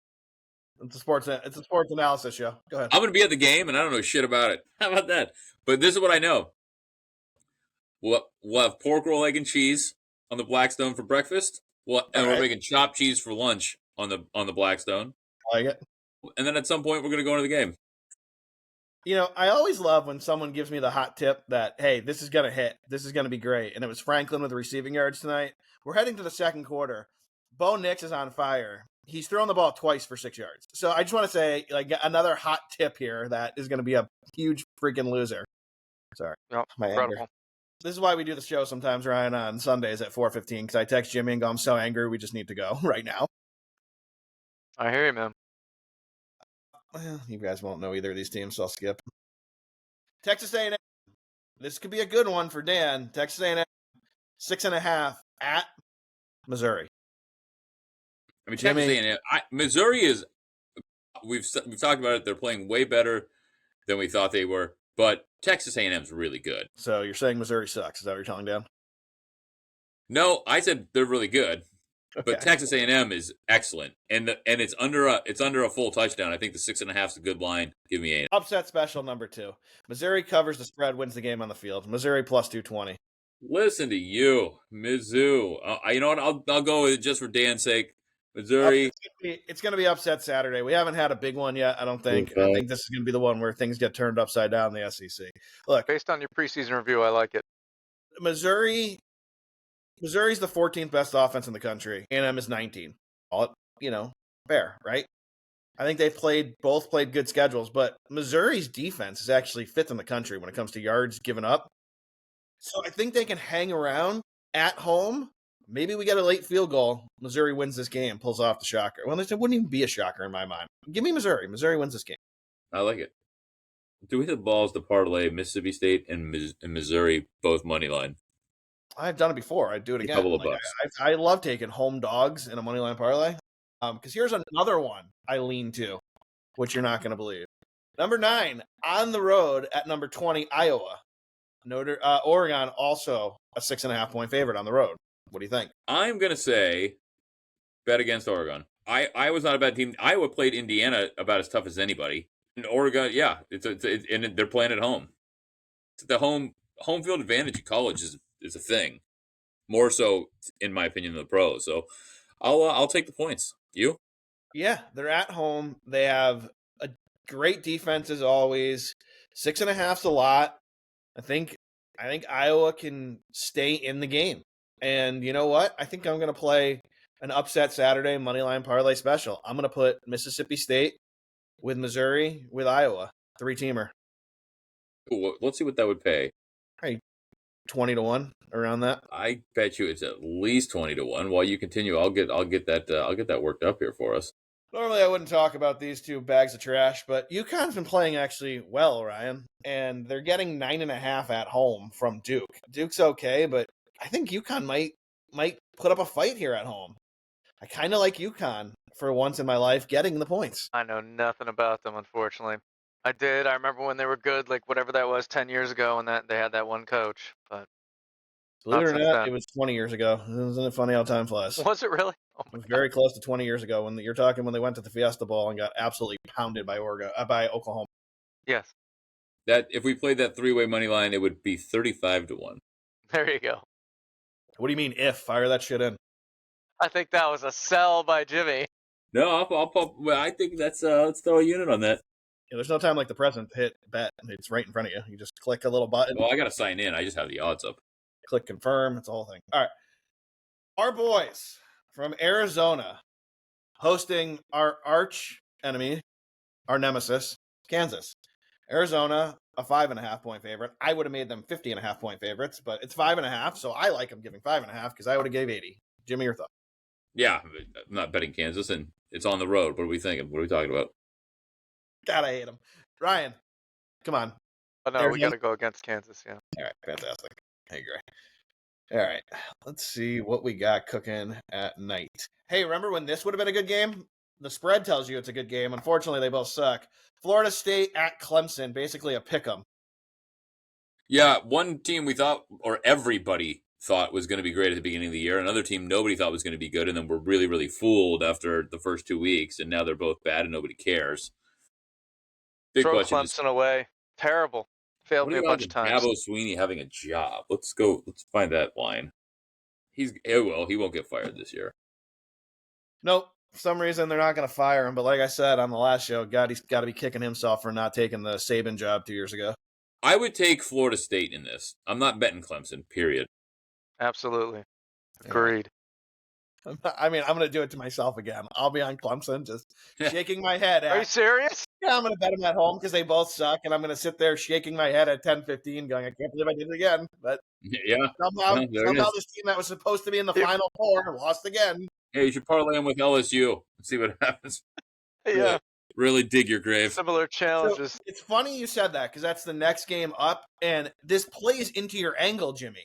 It's a sports analysis show. Go ahead. I'm going to be at the game, and I don't know shit about it. How about that? But this is what I know. We'll have pork roll, egg, and cheese on the Blackstone for breakfast. We're making chopped cheese for lunch on the Blackstone. I like it. And then at some point, we're going to go into the game. You know, I always love when someone gives me the hot tip that, hey, this is going to hit. This is going to be great. And it was Franklin with the receiving yards tonight. We're heading to the second quarter. Bo Nix is on fire. He's thrown the ball twice for 6 yards. So I just want to say, like, another hot tip here that is going to be a huge freaking loser. Sorry. Yep, my incredible. anger. This is why we do the show sometimes, Ryan, on Sundays at 4:15, because I text Jimmy and go, I'm so angry, we just need to go right now. I hear you, man. Well, you guys won't know either of these teams, so I'll skip. Texas A&M. This could be a good one for Dan. Texas A&M, 6.5 at Missouri. I mean, Texas A&M. Missouri is. We've talked about it. They're playing way better than we thought they were, but Texas A&M is really good. So you're saying Missouri sucks? Is that what you're telling Dan? No, I said they're really good, but Texas A&M is excellent, and it's under a full touchdown. I think the 6.5 is a good line. Give me A&M. Upset special number 2. Missouri covers the spread, wins the game on the field. Missouri plus 220. Listen to you, Mizzou. You know what? I'll go with it just for Dan's sake. Missouri. It's going to be upset Saturday. We haven't had a big one yet, I don't think. Okay. I think this is going to be the one where things get turned upside down in the SEC. Look, based on your preseason review, I like it. Missouri's the 14th best offense in the country. A&M is 19. All it, fair, right? I think they've both played good schedules, but Missouri's defense is actually fifth in the country when it comes to yards given up. So I think they can hang around at home. Maybe we get a late field goal. Missouri wins this game, pulls off the shocker. Well, it wouldn't even be a shocker in my mind. Give me Missouri. Missouri wins this game. I like it. Do we have balls to parlay Mississippi State and Missouri both money line? I've done it before. I'd do it A again. couple of bucks. I love taking home dogs in a money line parlay. Because here's another one I lean to, which you're not going to believe. Number 9, on the road at number 20, Iowa. Oregon also a 6.5-point favorite on the road. What do you think? I'm going to say bet against Oregon. Iowa's not a bad team. Iowa played Indiana about as tough as anybody. And Oregon, yeah, and they're playing at home. The home field advantage in college is a thing, more so in my opinion than the pros. So I'll take the points. You? Yeah, they're at home. They have a great defense as always. 6.5's a lot. I think Iowa can stay in the game. And you know what? I think I'm going to play an upset Saturday moneyline parlay special. I'm going to put Mississippi State with Missouri with Iowa, 3-teamer. Ooh, let's see what that would pay. Hey, 20-1 around that. I bet you it's at least 20-1. While you continue, I'll get that worked up here for us. Normally, I wouldn't talk about these two bags of trash, but UConn's been playing actually well, Ryan, and they're getting 9.5 at home from Duke. Duke's okay, but I think UConn might put up a fight here at home. I kind of like UConn for once in my life getting the points. I know nothing about them, unfortunately. I remember when they were good, like whatever that was 10 years ago, and that they had that one coach. But believe it or not, then. it was 20 years ago. Isn't it funny how time flies? Was it really? Oh it was very close to 20 years ago when you're talking when they went to the Fiesta Bowl and got absolutely pounded by Oklahoma. Yes. That if we played that 3-way money line, it would be 35-1. There you go. What do you mean if? Fire that shit in. I think that was a sell by Jimmy. No, I'll pop. Well, I think that's let's throw a unit on that. Yeah, there's no time like the present to hit bet. It's right in front of you. You just click a little button. Well, I got to sign in. I just have the odds up. Click confirm. It's the whole thing. All right. Our boys from Arizona hosting our arch enemy, our nemesis, Kansas. Arizona, a 5.5-point favorite. I would have made them 50.5-point favorites, but it's 5.5, so I like them giving 5.5 because I would have gave 80. Jimmy, your thought? Yeah, I'm not betting Kansas, and it's on the road. What are we thinking? What are we talking about? God, I hate them. Ryan, come on. Oh, no, we got to go against Kansas, yeah. All right, fantastic. I agree. All right, let's see what we got cooking at night. Hey, remember when this would have been a good game? The spread tells you it's a good game. Unfortunately, they both suck. Florida State at Clemson, basically a pick-em. Yeah, one team we thought, or everybody thought was going to be great at the beginning of the year. Another team nobody thought was going to be good, and then were really, really fooled after the first 2 weeks, and now they're both bad and nobody cares. Big Throw question Clemson away. Terrible. Failed me a bunch of times. Dabo Sweeney having a job. Let's find that line. He won't get fired this year. Nope. For some reason, they're not going to fire him. But like I said on the last show, God, he's got to be kicking himself for not taking the Saban job 2 years ago. I would take Florida State in this. I'm not betting Clemson, period. Absolutely. Agreed. I mean, I'm going to do it to myself again. I'll be on Clemson just shaking my head. Are you serious? Yeah, I'm going to bet them at home because they both suck. And I'm going to sit there shaking my head at 10:15 going, I can't believe I did it again. But yeah, somehow this team that was supposed to be in the Final Four lost again. Hey, you should parlay them with LSU and see what happens. Yeah. Really dig your grave. Similar challenges. So it's funny you said that because that's the next game up. And this plays into your angle, Jimmy.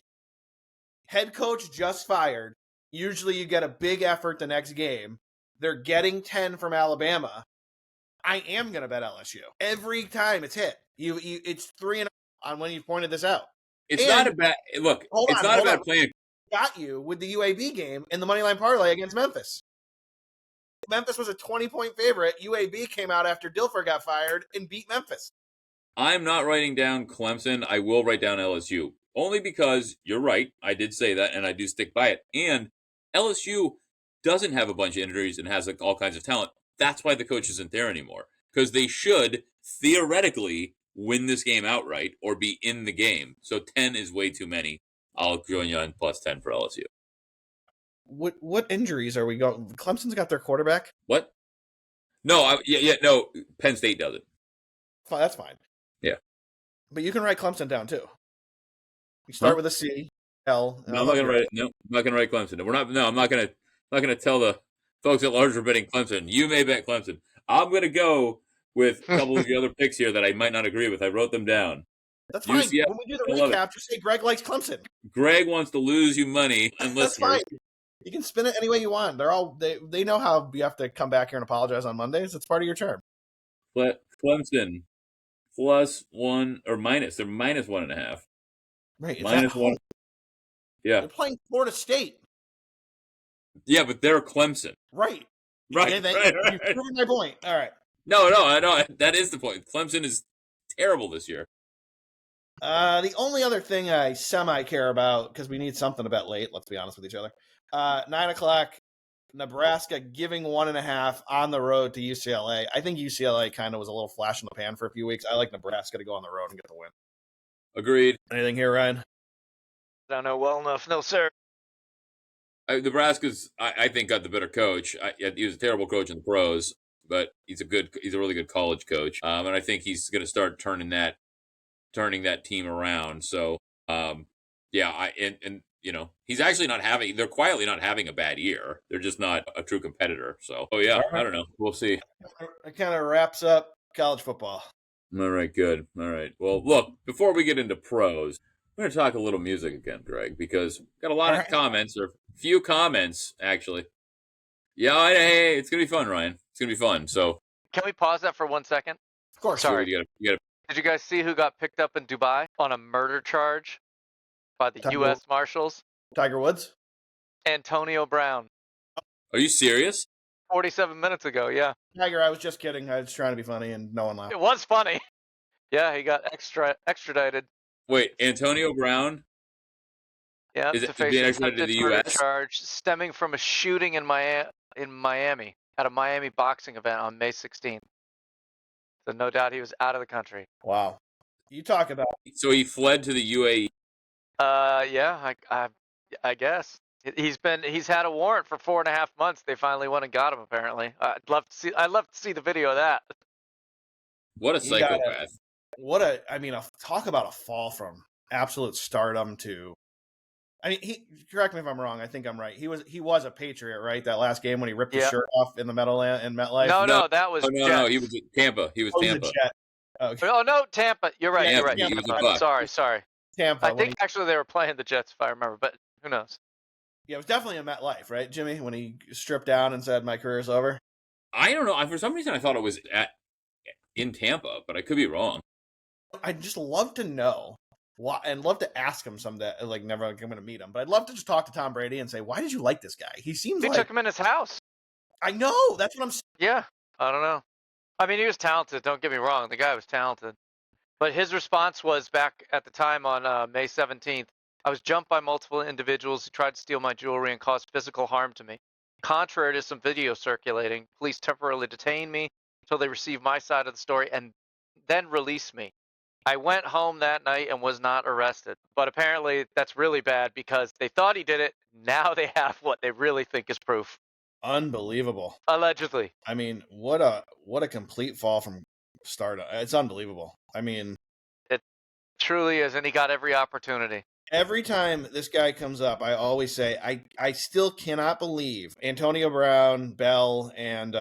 Head coach just fired. Usually you get a big effort the next game. They're getting 10 from Alabama. I am going to bet LSU. Every time it's hit. It's 3-0 on when you pointed this out. It's not a bad look. It's not a bad plan. Got you with the UAB game in the moneyline parlay against Memphis. Memphis was a 20-point favorite. UAB came out after Dilfer got fired and beat Memphis. I'm not writing down Clemson. I will write down LSU. Only because you're right. I did say that, and I do stick by it. And LSU doesn't have a bunch of injuries and has all kinds of talent. That's why the coach isn't there anymore. Because they should, theoretically, win this game outright or be in the game. So 10 is way too many. I'll join you on plus 10 for LSU. What injuries are we going? Clemson's got their quarterback. What? No, no. Penn State does it. That's fine. Yeah. But you can write Clemson down too. You start with a C, L. No, I'm not gonna write it. No, I'm not gonna write Clemson. We're not. No, I'm not gonna tell the folks at large we're betting Clemson. You may bet Clemson. I'm gonna go with a couple of the other picks here that I might not agree with. I wrote them down. That's fine. UCF, When we do the I love it. recap, just say Greg likes Clemson. Greg wants to lose you money on That's listeners. fine. You can spin it any way you want. They know how you have to come back here and apologize on Mondays. It's part of your charm. Clemson +1 or minus. They're -1.5. Right. -1. Yeah. They're playing Florida State. Yeah, but they're Clemson. Right. Right. You've proven my point. All right. No, I know. That is the point. Clemson is terrible this year. The only other thing I semi-care about, because we need something to bet late, let's be honest with each other, 9 o'clock, Nebraska giving 1.5 on the road to UCLA. I think UCLA kind of was a little flash in the pan for a few weeks. I like Nebraska to go on the road and get the win. Agreed. Anything here, Ryan? Don't know well enough. No, sir. Nebraska's, I think, got the better coach. He was a terrible coach in the pros, but he's a really good college coach. And I think he's going to start turning that team around. So, yeah, he's actually they're quietly not having a bad year. They're just not a true competitor. So, right. I don't know. We'll see. It kind of wraps up college football. All right, good. All right. Well, look, before we get into pros, we're going to talk a little music again, Greg, because we've got a lot of comments, or few comments, actually. Yeah, hey, it's going to be fun, Ryan. It's going to be fun. So, can we pause that for 1 second? Of course. Sorry. You gotta. Did you guys see who got picked up in Dubai on a murder charge by the U.S. Marshals? Tiger Woods? Antonio Brown. Are you serious? 47 minutes ago, yeah. Tiger, I was just kidding. I was trying to be funny, and no one laughed. It was funny. Yeah, he got extradited. Wait, Antonio Brown? Yeah, to face an extradited to the U.S. charge stemming from a shooting in Miami at a Miami boxing event on May 16th. So no doubt he was out of the country. Wow. You talk about. So he fled to the UAE. Yeah, I guess. He's had a warrant for 4.5 months. They finally went and got him. Apparently, I'd love to see the video of that. What a psychopath! Talk about a fall from absolute stardom to. I mean, correct me if I'm wrong. I think I'm right. He was a Patriot, right? That last game when he ripped his shirt off in the Meadowland in MetLife. No, that was. No, he was at Tampa. He was Tampa. Okay. Oh no, Tampa. You're right. Tampa. You're right. He was a Buck. Sorry. Tampa. I think actually they were playing the Jets, if I remember, but who knows? Yeah, it was definitely a MetLife, right, Jimmy? When he stripped down and said, "My career's over." I don't know. For some reason, I thought it was in Tampa, but I could be wrong. I'd just love to know why, and love to ask him someday. Like, never I'm going to meet him, but I'd love to just talk to Tom Brady and say, "Why did you like this guy? He seems like." He took him in his house. I know. That's what I'm saying. Yeah, I don't know. I mean, he was talented. Don't get me wrong. The guy was talented. But his response was back at the time on May 17th, I was jumped by multiple individuals who tried to steal my jewelry and cause physical harm to me. Contrary to some video circulating, police temporarily detained me until they received my side of the story and then released me. I went home that night and was not arrested. But apparently that's really bad because they thought he did it. Now they have what they really think is proof. Unbelievable. Allegedly. I mean, what a complete fall from stardom. It's unbelievable. I mean, it truly is, and he got every opportunity. Every time this guy comes up, I always say, I still cannot believe Antonio Brown, Bell, and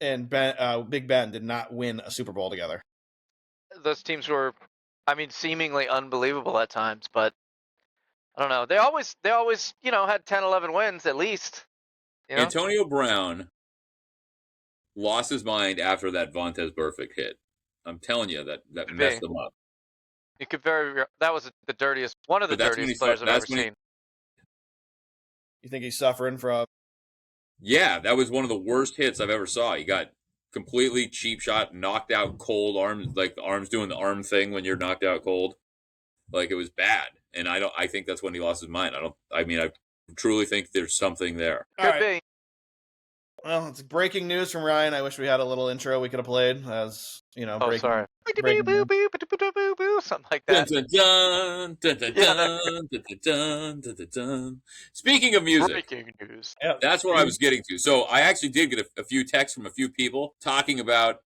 Big Ben did not win a Super Bowl together. Those teams were, I mean, seemingly unbelievable at times, but I don't know. They always, had 10, 11 wins at least. You know? Antonio Brown lost his mind after that Vontaze Burfict hit. I'm telling you, that messed him up. You could that was the dirtiest, one of the dirtiest players I've ever seen. You think he's suffering from? Yeah, that was one of the worst hits I've ever saw. He got completely cheap shot, knocked out cold, arms, like the arms doing the arm thing when you're knocked out cold. Like, it was bad. And I think that's when he lost his mind. I truly think there's something there. Could be. Well, it's breaking news from Ryan. I wish we had a little intro we could have played as, Oh, breaking. sorry. breaking news. Something like Dun, that. dun, dun, dun, Yeah, dun, dun, dun, dun, dun, dun, dun. Speaking of music, breaking news. Yeah. that's where I was getting to. So I actually did get a few texts from a few people talking about.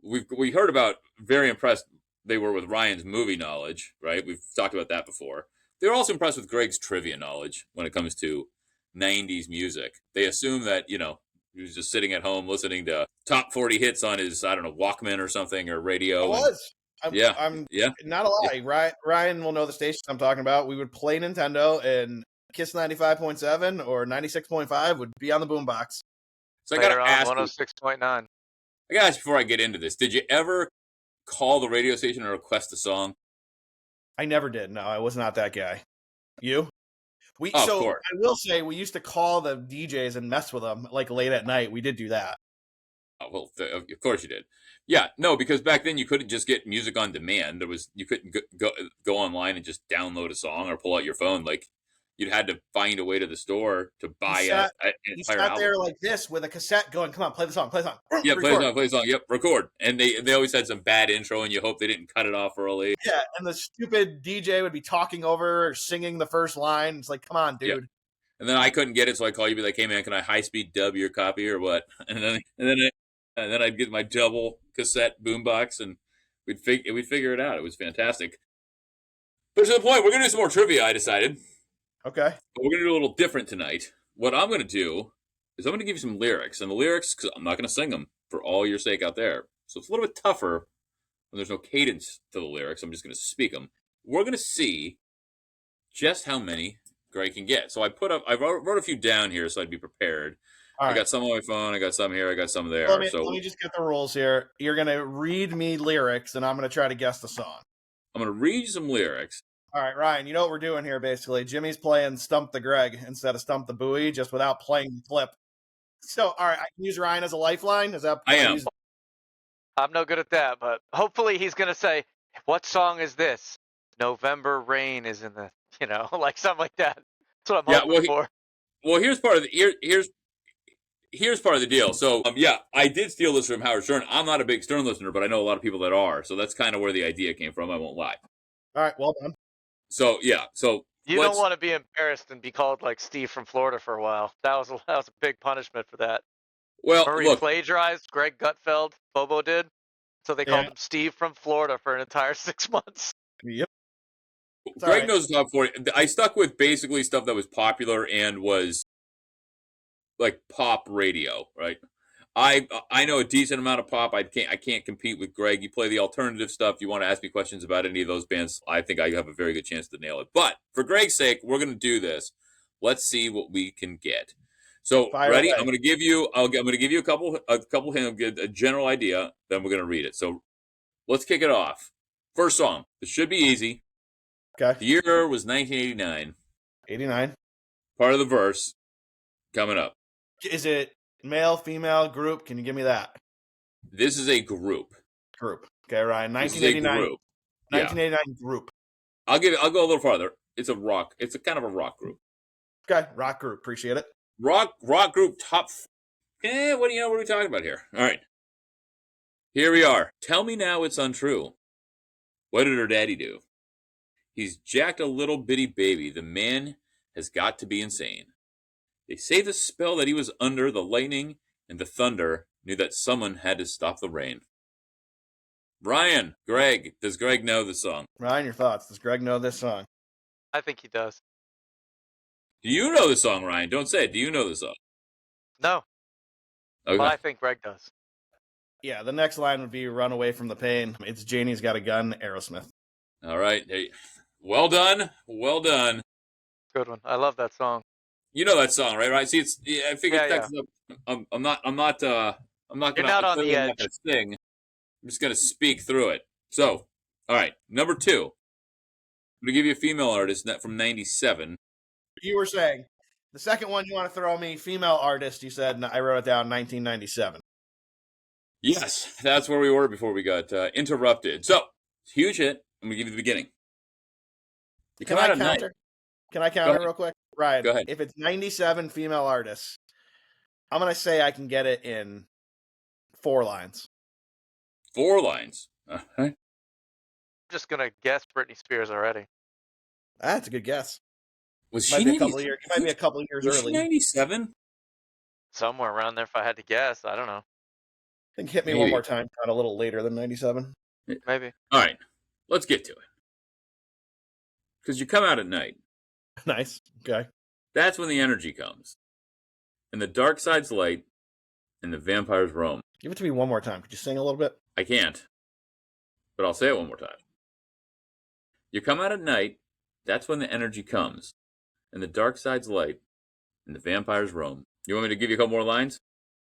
We heard about very impressed they were with Ryan's movie knowledge, right? We've talked about that before. They were also impressed with Greg's trivia knowledge when it comes to 90s music. They assume that, he was just sitting at home listening to top 40 hits on his, I don't know, Walkman or something or radio. I was. Yeah. I'm Yeah. not a lie. Ryan will know the station I'm talking about. We would play Nintendo, and Kiss 95.7 or 96.5 would be on the boombox. So I got Later to on, ask you, 106.9. I got to ask before I get into this, did you ever call the radio station and request a song? I never did. No, I was not that guy. You? Of course. I will say we used to call the DJs and mess with them like late at night. We did do that. Oh, well, of course you did. Yeah, no, because back then you couldn't just get music on demand. You couldn't go online and just download a song or pull out your phone. Like you'd had to find a way to the store to buy an He entire sat album. there like this with a cassette going, come on, play the song, play the song. Yeah, record. play a song. Yep, record. And they always had some bad intro, and you hope they didn't cut it off early. Yeah, and the stupid DJ would be talking over or singing the first line. It's like, come on, dude. Yeah. And then I couldn't get it, so I call you, be like, "Hey man, can I high speed dub your copy or what?" And then I'd get my double cassette boombox, and we'd figure it out. It was fantastic. But to the point, we're gonna do some more trivia. I decided. Okay. But we're gonna do a little different tonight. What I'm gonna do is I'm gonna give you some lyrics, and the lyrics, because I'm not gonna sing them for all your sake out there, so it's a little bit tougher when there's no cadence to the lyrics. I'm just gonna speak them. We're gonna see just how many Greg can get. So I wrote a few down here so I'd be prepared. All right. I got some on my phone. I got some here. I got some there. Let me just get the rules here. You're going to read me lyrics, and I'm going to try to guess the song. I'm going to read you some lyrics. All right, Ryan, you know what we're doing here, basically. Jimmy's playing Stump the Greg instead of Stump the Bowie, just without playing the clip. So, all right, I can use Ryan as a lifeline? Is that? I am. I'm no good at that, but hopefully he's going to say, what song is this? November Rain is in the, like something like that. That's what I'm hoping for. Well, here's part of the here's part of the deal. So, I did steal this from Howard Stern. I'm not a big Stern listener, but I know a lot of people that are. So that's kind of where the idea came from. I won't lie. All right, well done. So, yeah. So you don't want to be embarrassed and be called like Steve from Florida for a while. That was a big punishment for that. Well, Murray plagiarized. Greg Gutfeld, Bobo did. So they called him Steve from Florida for an entire 6 months. Yep. Greg knows the top 40. I stuck with basically stuff that was popular and was like pop radio, right? I know a decent amount of pop. I can't compete with Greg. You play the alternative stuff. You want to ask me questions about any of those bands, I think I have a very good chance to nail it. But for Greg's sake, we're going to do this. Let's see what we can get. So, ready? Away. I'm going to give you a couple hints, get a general idea, then we're going to read it. So, let's kick it off. First song. This should be easy. Okay. The year was 1989. 89. Part of the verse coming up. Is it male, female, group? Can you give me that? This is a group. Group. Okay, Ryan. 1989. Group. 1989 group. I'll go a little farther. It's a rock. It's a kind of a rock group. Okay, rock group. Appreciate it. Rock group top. What are we talking about here? All right. Here we are. Tell me now it's untrue. What did her daddy do? He's jacked a little bitty baby. The man has got to be insane. They say the spell that he was under, the lightning and the thunder, knew that someone had to stop the rain. Ryan, Greg, does Greg know the song? Ryan, your thoughts. Does Greg know this song? I think he does. Do you know the song, Ryan? Don't say it. Do you know the song? No. Okay. But I think Greg does. Yeah, the next line would be Run Away from the Pain. It's Janie's Got a Gun, Aerosmith. All right. Hey, well done. Well done. Good one. I love that song. You know that song, right? Right. See, I figured yeah. I'm not gonna. You're not on the edge. Sing. I'm just gonna speak through it. So, all right. Number 2. I'm gonna give you a female artist from '97. You were saying the second one you want to throw me, female artist. You said I wrote it down, 1997. Yes, that's where we were before we got interrupted. So, huge hit. I'm gonna give you the beginning. Can I counter? Can I counter real quick? Ryan, go ahead. If it's 97 female artists, I'm going to say I can get it in 4 lines. 4 lines. Uh-huh. I'm just gonna guess Britney Spears already. That's a good guess. Was Might she be a 90, couple of years. It might be a couple of years was early. she 97? Somewhere around there, if I had to guess. I don't know. I think Hit Me Maybe. One More Time got a little later than 97. Maybe. All right, let's get to it. Because you come out at night. Nice. Okay. That's when the energy comes. And the dark side's light, and the vampires roam. Give it to me one more time. Could you sing a little bit? I can't. But I'll say it one more time. You come out at night, that's when the energy comes. And the dark side's light, and the vampires roam. You want me to give you a couple more lines?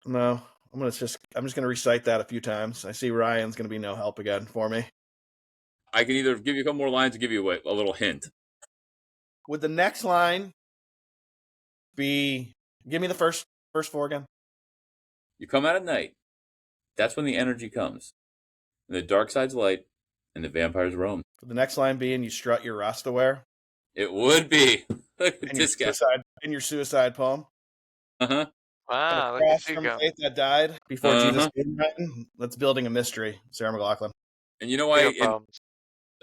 No. I'm just gonna recite that a few times. I see Ryan's gonna be no help again for me. I can either give you a couple more lines or give you a little hint. Would the next line be? Give me the first 4 again. You come out at night, that's when the energy comes. And the dark side's light, and the vampires roam. Would the next line be, and you strut your Rasta wear? It would be. Look at this guy. In your suicide poem. Uh-huh. Wow, look Cross at you from go. faith that died before Uh-huh. Jesus came. That's building a mystery, Sarah McLachlan. And you know No why? And problems.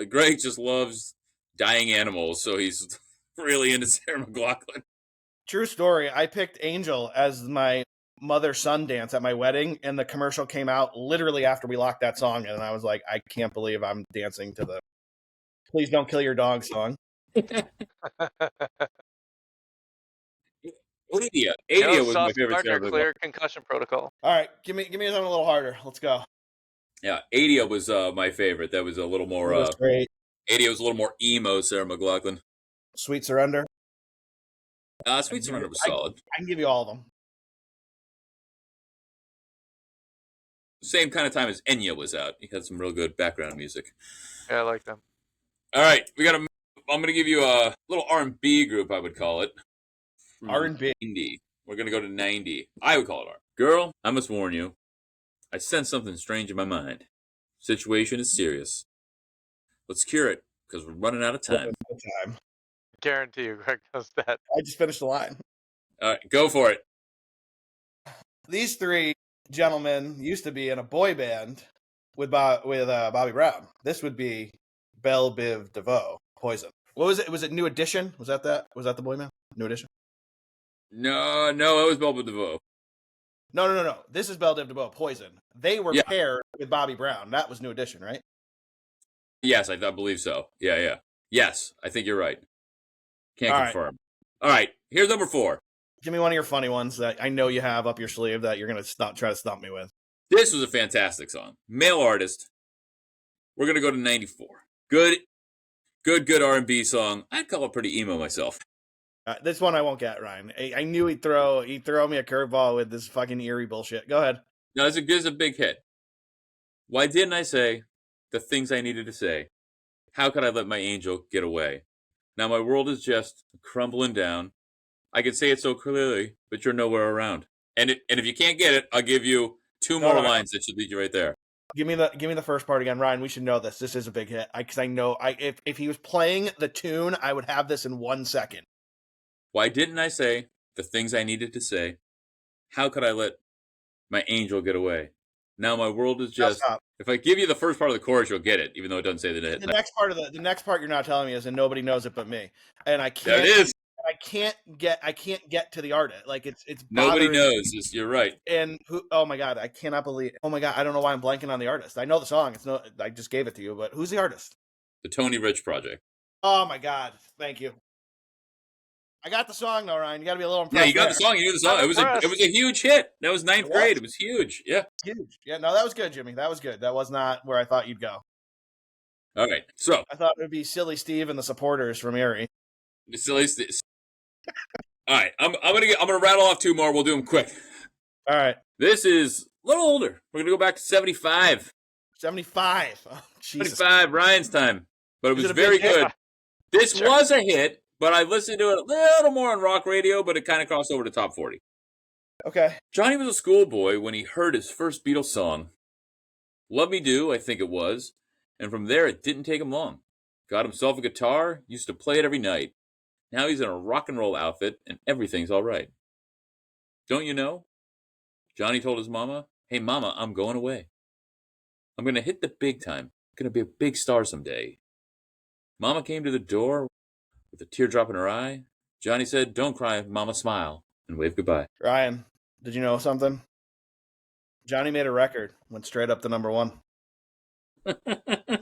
Greg just loves dying animals, so he's really into Sarah McLachlan. True story. I picked Angel as my mother-son dance at my wedding, and the commercial came out literally after we locked that song, and I was like, I can't believe I'm dancing to the "Please Don't Kill Your Dog" song. Adia Yo, was my Sauce favorite Gardner, Sarah clear concussion protocol. All right, give me something a little harder. Let's go. Yeah, Adia was my favorite. That was a little more. It was great. Adia was a little more emo. Sarah McLachlan. Sweet Surrender. Sweet Surrender was solid. I can give you all of them. Same kind of time as Enya was out. He had some real good background music. Yeah, I like them. All right, I'm going to give you a little R&B group, I would call it. R&B. 90. We're going to go to 90. I would call it R. Girl, I must warn you. I sense something strange in my mind. Situation is serious. Let's cure it, because we're running out of time. Guarantee you, Greg knows that. I just finished the line. All right, go for it. These 3 gentlemen used to be in a boy band with Bobby Brown. This would be Belle Biv DeVoe, Poison. What was it? Was it New Edition? Was that the boy band? New Edition? No, it was Belle Biv DeVoe. No. This is Belle Biv DeVoe, Poison. They were paired with Bobby Brown. That was New Edition, right? Yes, I believe so. Yeah. Yes, I think you're right. Can't All confirm. All right, here's number 4. Give me one of your funny ones that I know you have up your sleeve that you're going to try to stump me with. This was a fantastic song. Male artist. We're going to go to 94. Good R&B song. I'd call it pretty emo myself. This one I won't get, Ryan. I knew he'd throw me a curveball with this fucking eerie bullshit. Go ahead. No, this is a big hit. Why didn't I say the things I needed to say? How could I let my angel get away? Now my world is just crumbling down. I can say it so clearly, but you're nowhere around. And if you can't get it, I'll give you 2 more lines that should lead you right there. Give me the first part again, Ryan. We should know this. This is a big hit. Because I know if he was playing the tune, I would have this in 1 second. Why didn't I say the things I needed to say? How could I let my angel get away? Now my world is just. If I give you the first part of the chorus, you'll get it, even though it doesn't say the hit. The next part you're not telling me is, and nobody knows it but me. And I can't. There it is. I can't get to the artist. Like it's nobody knows. You're right. And who? Oh my god, I cannot believe. Oh my god, I don't know why I'm blanking on the artist. I know the song. I just gave it to you, but who's the artist? The Tony Rich Project. Oh my god, thank you. I got the song though, Ryan. You got to be a little impressed. Yeah, you got the song. You knew the song. It was a huge hit. That was 9th grade. It was huge. Yeah. Huge. Yeah. No, that was good, Jimmy. That was good. That was not where I thought you'd go. All right. So I thought it would be Silly Steve and the Supporters from Erie. Silly Steve. All right. I'm gonna rattle off 2 more. We'll do them quick. All right. This is a little older. We're gonna go back to 75. 75. Oh, Jesus. 75. Ryan's time. But it was very hit? good. This was a hit. But I listened to it a little more on rock radio, but it kind of crossed over to top 40. Okay. Johnny was a schoolboy when he heard his first Beatles song. Love Me Do, I think it was. And from there, it didn't take him long. Got himself a guitar, used to play it every night. Now he's in a rock and roll outfit, and everything's all right. Don't you know? Johnny told his mama, "Hey, mama, I'm going away. I'm going to hit the big time. I'm going to be a big star someday." Mama came to the door with a teardrop in her eye. Johnny said, "Don't cry, mama, smile," and wave goodbye. Ryan, did you know something? Johnny made a record, went straight up to number 1.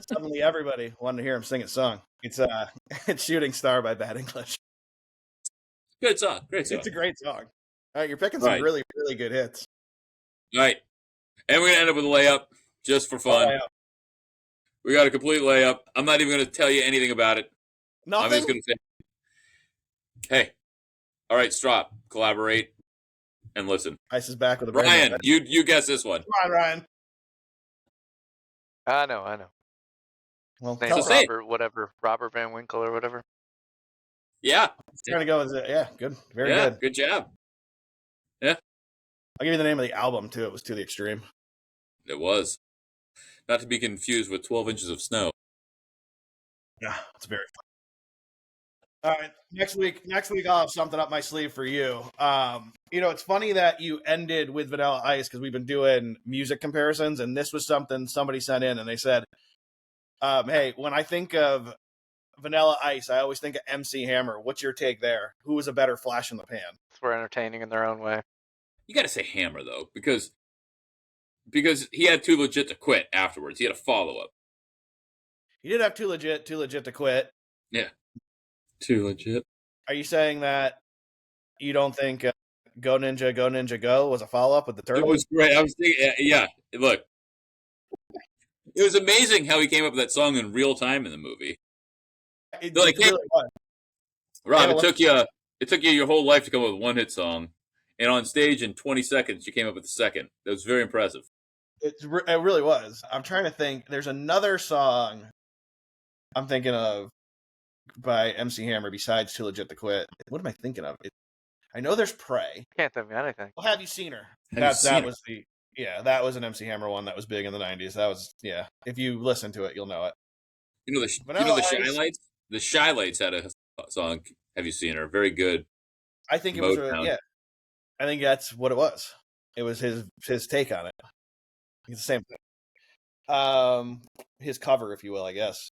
Suddenly everybody wanted to hear him sing his song. It's it's Shooting Star by Bad English. Good song. Great song. It's a great song. All right, you're picking All some right. really, really good hits. All right. And we're going to end up with a layup just for fun. Oh, We got a complete layup. I'm not even going to tell you anything about it. Nothing? I'm just going to say, hey, all right, stop, collaborate, and listen. Ice is back with a brand Ryan, you guess this one. Come on, Ryan. I know. Well, Name's tell say it. Robert Van Winkle or whatever. Yeah. trying to go with it. Yeah, good. Very Yeah, good. good job. I'll give you the name of the album, too. It was To the Extreme. It was. Not to be confused with 12 Inches of Snow. Yeah, it's very fun. All right, next week I'll have something up my sleeve for you. It's funny that you ended with Vanilla Ice because we've been doing music comparisons, and this was something somebody sent in, and they said, hey, when I think of Vanilla Ice, I always think of MC Hammer. What's your take there? Who was a better flash in the pan? We're entertaining in their own way. You got to say Hammer, though, because he had Too Legit to quit afterwards. He had a follow-up. He did have Too Legit to quit. Yeah. Too Legit. Are you saying that you don't think Go Ninja Go was a follow-up with the Turtles? It was great. I was thinking, yeah, look. It was amazing how he came up with that song in real time in the movie. It Like, really was. Rob, Yeah, it took you your whole life to come up with one hit song, and on stage in 20 seconds you came up with the second. That was very impressive. It really was. I'm trying to think. There's another song I'm thinking of by MC Hammer besides Too Legit to Quit. What am I thinking of? I know there's Pray. Can't think of anything. Well, Have You Seen Her? That Was an MC Hammer one that was big in the 90s. That was, yeah. If you listen to it, you'll know it. the Shy Lights? The Shy Lights had a song, Have You Seen Her? Very good. I think it was, I think that's what it was. It was his take on it. It's the same thing. His cover, if you will, I guess.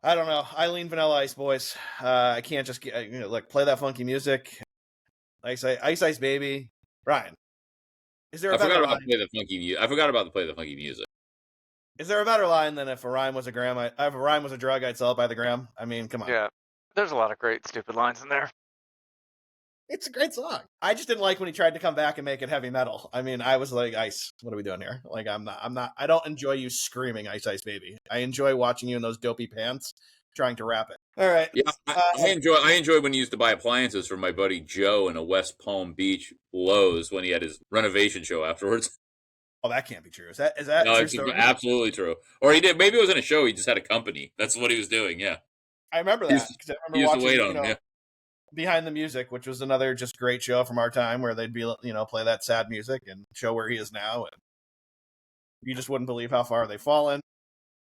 I don't know. I lean Vanilla Ice, boys. I can't just play that funky music. Ice Ice Baby. Ryan, is there a better line? I forgot about the play the funky music. Is there a better line than if a rhyme was a drug, I'd sell it by the gram? I mean, come on. Yeah, there's a lot of great stupid lines in there. It's a great song. I just didn't like when he tried to come back and make it heavy metal. I mean, I was like, Ice, what are we doing here? Like, I don't enjoy you screaming Ice Ice Baby. I enjoy watching you in those dopey pants trying to rap it. All right. Yeah, I enjoy when he used to buy appliances for my buddy Joe in a West Palm Beach Lowe's when he had his renovation show afterwards. Oh, that can't be true. Is that No, true it's story? absolutely true. Or he did. Maybe it wasn't a show. He just had a company. That's what he was doing. Yeah. I remember that because I remember watching wait on him. Yeah. Behind the Music, which was another just great show from our time where they'd be, play that sad music and show where he is now. And you just wouldn't believe how far they've fallen.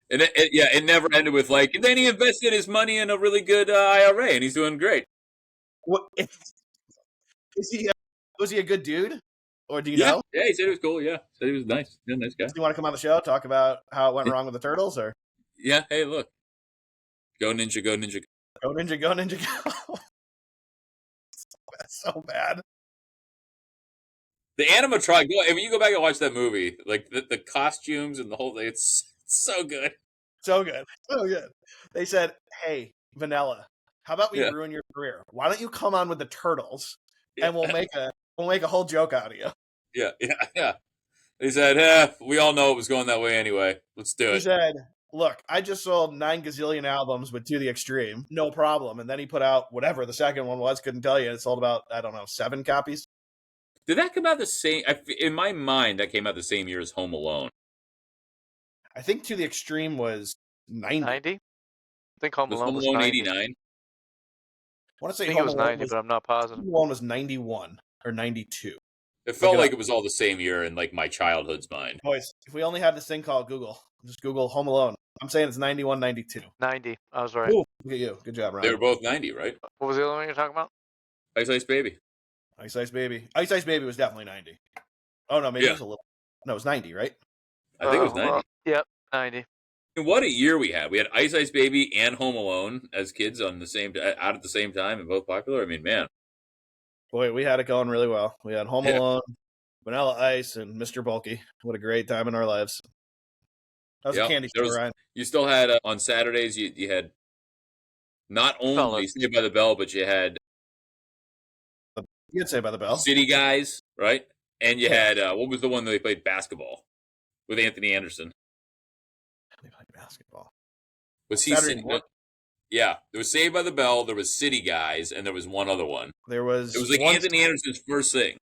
And it never ended with like, and then he invested his money in a really good IRA and he's doing great. What was he a good dude? Or do you know? Yeah, he said it was cool. Yeah. Said he was nice. Yeah, nice guy. Do you want to come on the show, talk about how it went wrong with the Turtles? Or yeah, hey, look. Go Ninja, go Ninja. Go Ninja, go Ninja, go. That's so bad. The animatronic, if you go back and watch that movie, like the costumes and the whole thing, it's so good. So good. So good. They said, hey, Vanilla, how about we ruin your career? Why don't you come on with the Turtles and we'll make a whole joke out of you. Yeah. They said, we all know it was going that way anyway. Let's do it. He said, look, I just sold 9 gazillion albums with To the Extreme. No problem. And then he put out whatever the second one was. Couldn't tell you. It sold about, 7 copies. Did that come out the same? In my mind, that came out the same year as Home Alone. I think To the Extreme was 90. 90? I think Home Alone was 89. I want to say I think it was 90, but I'm not positive. Home Alone was 91 or 92. It felt like it was all the same year in like my childhood's mind. Boys, if we only had this thing called Google, just Google Home Alone. I'm saying it's 91, 92. 90. I was right. Ooh, look at you. Good job, Ryan. They were both 90, right? What was the other one you're talking about? Ice Ice Baby. Ice Ice Baby. Ice Ice Baby was definitely 90. Oh no, maybe it Yeah. was a little. No, it was 90, right? I think it was 90. Yep, 90. And what a year we had. We had Ice Ice Baby and Home Alone as kids on the same out at the same time and both popular. I mean, man. Boy, we had it going really well. We had Home Yeah. Alone, Vanilla Ice, and Mr. Bulky. What a great time in our lives. That was a candy store, Ryan. You still had on Saturdays. You had not only Fellas. Saved by the Bell, but you had You could say by the bell. City Guys, right? And you Yeah. had what was the one that they played basketball with Anthony Anderson? They played basketball. Was he Saturday City? morning. Yeah, there was Saved by the Bell. There was City Guys, and there was one other one. There was. It was like one- Anthony Anderson's first thing.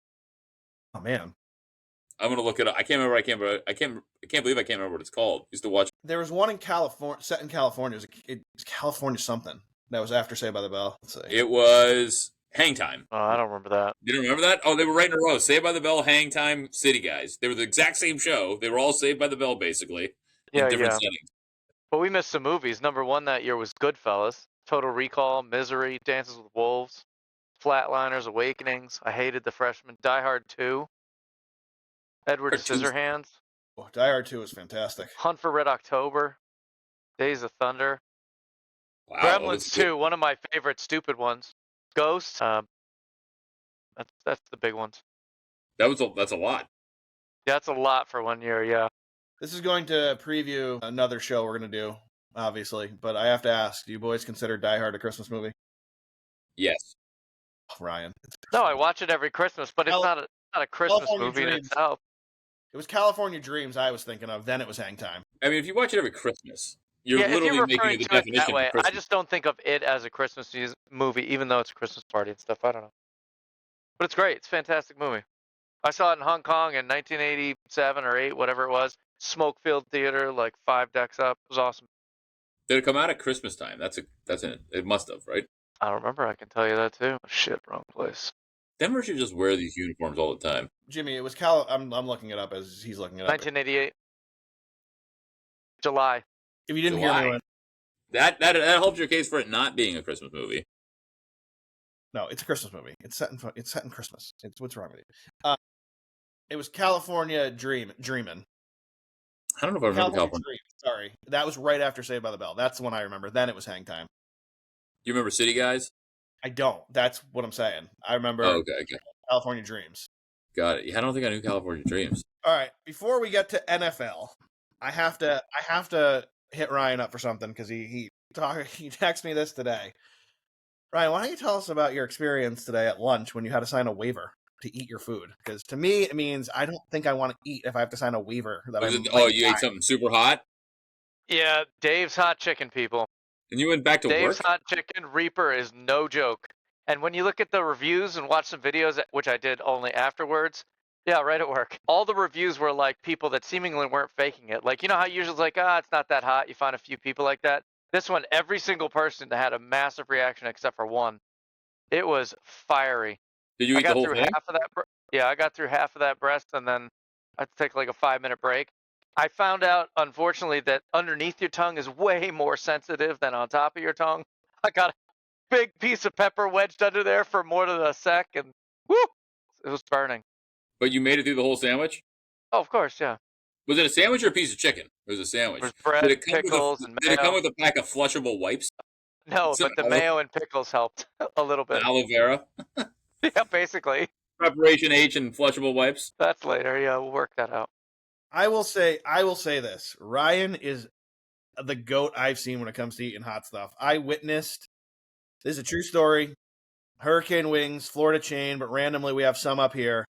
Oh man. I'm gonna look it up. I can't remember. I can't believe I can't remember what it's called. Used to watch. There was one in California, set in California. It was California something. That was after Saved by the Bell. Let's see. It was Hang Time. Oh, I don't remember that. You don't remember that? Oh, they were right in a row. Saved by the Bell, Hang Time, City Guys. They were the exact same show. They were all Saved by the Bell, basically, in different settings. But we missed some movies. Number one that year was Goodfellas, Total Recall, Misery, Dances with Wolves, Flatliners, Awakenings. I Hated the Freshman, Die Hard 2, Edward Scissorhands, Oh, Die Hard 2 was fantastic. Hunt for Red October, Days of Thunder, Wow, Gremlins 2, one of my favorite stupid ones, Ghost. That's the big ones. that's a lot. That's a lot for 1 year. Yeah. This is going to preview another show we're going to do, obviously. But I have to ask, do you boys consider Die Hard a Christmas movie? Yes. Oh, Ryan. No, I watch it every Christmas, but it's not a Christmas California movie in Dreams. itself. It was California Dreams I was thinking of. Then it was Hang Time. I mean, if you watch it every Christmas, you're If literally you're making referring the to it definition that way, of Christmas. I just don't think of it as a Christmas movie, even though it's a Christmas party and stuff. I don't know. But it's great. It's a fantastic movie. I saw it in Hong Kong in 1987 or 8, whatever it was. Smokefield Theater, like 5 decks up. It was awesome. Did it come out at Christmas time? It must have, right? I don't remember. I can tell you that too. Shit, wrong place. Denver should just wear these uniforms all the time. Jimmy, it was I'm looking it up as he's looking it up. 1988. July. If you didn't hear me, when, that helps your case for it not being a Christmas movie. no, it's a Christmas movie. It's set in Christmas. What's wrong with you? It was California Dreamin'. I don't know if I remember California. Dream. Sorry, that was right after Saved by the Bell. That's the one I remember. Then it was Hang Time. Do you remember City Guys? I don't. That's what I'm saying. I remember Okay. California Dreams. Got it. Yeah, I don't think I knew California Dreams. All right, before we get to NFL, I have to hit Ryan up for something because he texted me this today. Ryan, why don't you tell us about your experience today at lunch when you had to sign a waiver to eat your food? Because to me, it means I don't think I want to eat if I have to sign a waiver. You ate something super hot? Yeah, Dave's Hot Chicken, people. And you went back to Dave's work? Hot Chicken Reaper is no joke. And when you look at the reviews and watch some videos, which I did only afterwards, yeah, right at work, all the reviews were like people that seemingly weren't faking it. Like, you know how usually it's like, it's not that hot. You find a few people like that. This one, every single person had a massive reaction except for one. It was fiery. Did you eat the whole thing? I got through half of that breast, and then I had to take like a 5-minute break. I found out, unfortunately, that underneath your tongue is way more sensitive than on top of your tongue. I got a big piece of pepper wedged under there for more than a sec, and whoo, it was burning. But you made it through the whole sandwich? Oh, of course, yeah. Was it a sandwich or a piece of chicken? It was a sandwich. There's bread, pickles, and mayo. Did it come with a pack of flushable wipes? No, but the mayo and pickles helped a little bit. Aloe vera? Yeah, basically. Preparation H and flushable wipes? That's later. Yeah, we'll work that out. I will say this. Ryan is the GOAT I've seen when it comes to eating hot stuff. I witnessed, this is a true story, Hurricane Wings, Florida chain, but randomly we have some up here.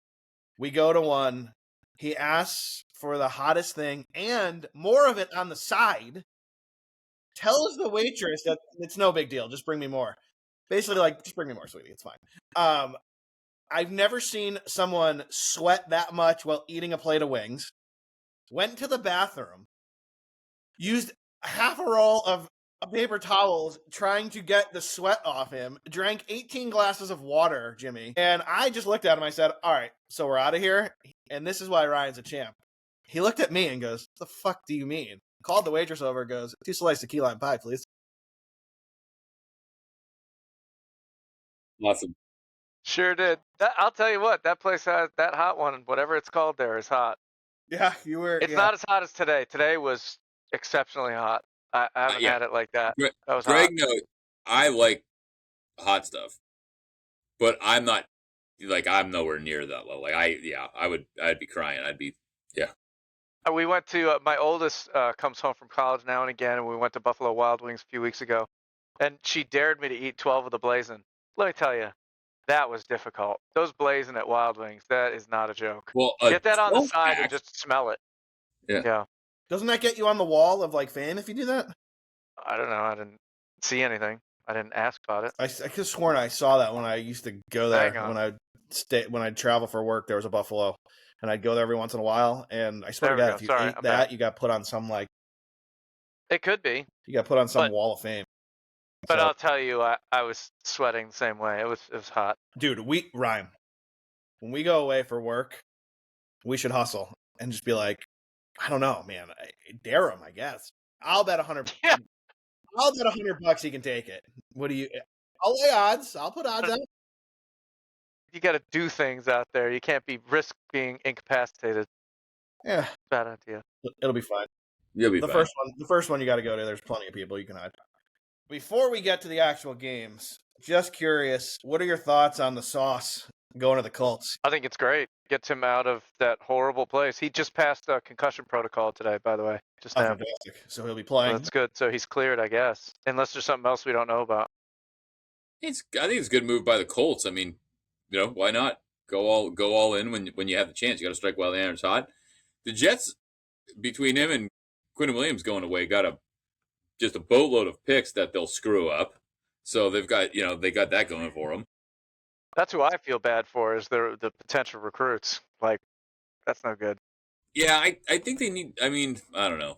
We go to one. He asks for the hottest thing and more of it on the side. Tells the waitress that it's no big deal. Just bring me more. Basically, like, just bring me more, sweetie. It's fine. I've never seen someone sweat that much while eating a plate of wings. Went to the bathroom. Used half a roll of paper towels trying to get the sweat off him. Drank 18 glasses of water, Jimmy. And I just looked at him. I said, all right, so we're out of here. And this is why Ryan's a champ. He looked at me and goes, what the fuck do you mean? Called the waitress over and goes, 2 slices of key lime pie, please. Awesome. Sure did. I'll tell you what, that place has that hot one, whatever it's called there, is hot. Yeah, you were. It's Yeah, not as hot as today. Today was exceptionally hot. I haven't Yeah, had it like that. That was Greg hot. knows I like hot stuff, but I'm not I'm nowhere near that level. I'd be crying. Yeah. We went to my oldest comes home from college now and again, and we went to Buffalo Wild Wings a few weeks ago, and she dared me to eat 12 of the blazing. Let me tell you, that was difficult. Those blazing at Wild Wings, that is not a joke. Well, a Get that on the 12 side and pack. just smell it. Yeah. Yeah. doesn't that get you on the wall of like fame if you do that? I don't know. I didn't see anything. I didn't ask about it. I could have sworn I saw that when I used to go there Hang on. when I'd travel for work. There was a Buffalo, and I'd go there every once in a while. And I swear to There we God, go. if you Sorry, ate I'm that, back. you got put on some It could be, But- wall of fame. but So, I'll tell you, I was sweating the same way. It was hot. dude, Ryan, when we go away for work, we should hustle and just be like, I don't know, man, dare him, I guess. I'll bet 100. Yeah. I'll bet $100 he can take it. What do you? I'll lay odds. I'll put odds out. You got to do things out there. You can't risk being incapacitated. Yeah, Bad idea. it'll be fine. You'll be The fine. first one you got to go to. There's plenty of people you can hide. Before we get to the actual games, just curious, what are your thoughts on the Sauce going to the Colts? I think it's great. Gets him out of that horrible place. He just passed a concussion protocol today, by the way. Just Oh, now. fantastic. So he'll be So playing. that's good. So he's cleared, I guess. Unless there's something else we don't know about. I think it's a good move by the Colts. I mean, why not go all in when you have the chance? You got to strike while the iron's hot. The Jets, between him and Quinn Williams going away, got just a boatload of picks that they'll screw up. So they got that going for them. That's who I feel bad for is the potential recruits. Like, that's no good. Yeah, I think they need. I mean, I don't know.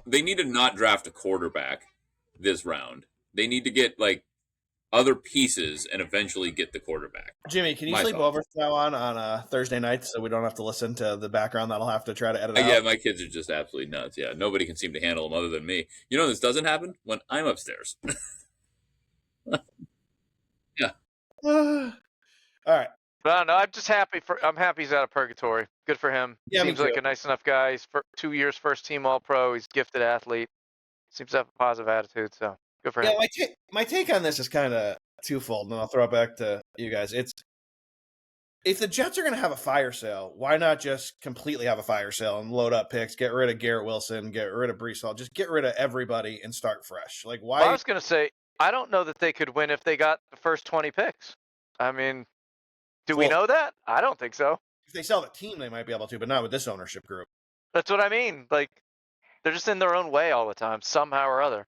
They need to not draft a quarterback this round. They need to get other pieces and eventually get the quarterback. Jimmy, can you My sleep thought. over now on Thursday nights so we don't have to listen to the background that'll have to try to edit out? Yeah, my kids are just absolutely nuts. Yeah, nobody can seem to handle them other than me. This doesn't happen when I'm upstairs. Yeah. All right. But I don't know. I'm happy he's out of purgatory. Good for him. Yeah, me Seems like too. a nice enough guy. He's 2 years first team All Pro. He's a gifted athlete. Seems to have a positive attitude. So good for him. Yeah, my take on this is kind of twofold, and I'll throw it back to you guys. It's if the Jets are going to have a fire sale, why not just completely have a fire sale and load up picks, get rid of Garrett Wilson, get rid of Brees Hall, just get rid of everybody and start fresh? Like, why? Well, I was going to say, I don't know that they could win if they got the first 20 picks. I mean, do we know that? I don't think so. If they sell the team, they might be able to, but not with this ownership group. That's what I mean. Like, they're just in their own way all the time, somehow or other.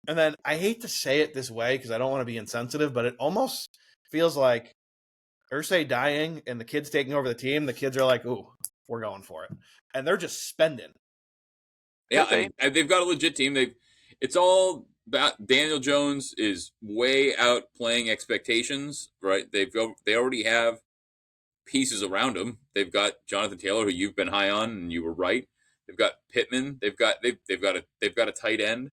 And then I hate to say it this way because I don't want to be insensitive, but it almost feels like Irsay dying and the kids taking over the team. The kids are like, "Ooh, we're going for it," and they're just spending. Yeah, I mean, they've got a legit team. It's all about Daniel Jones is way outplaying expectations, right? They already have pieces around him. They've got Jonathan Taylor, who you've been high on, and you were right. They've got Pittman. They've got a tight end,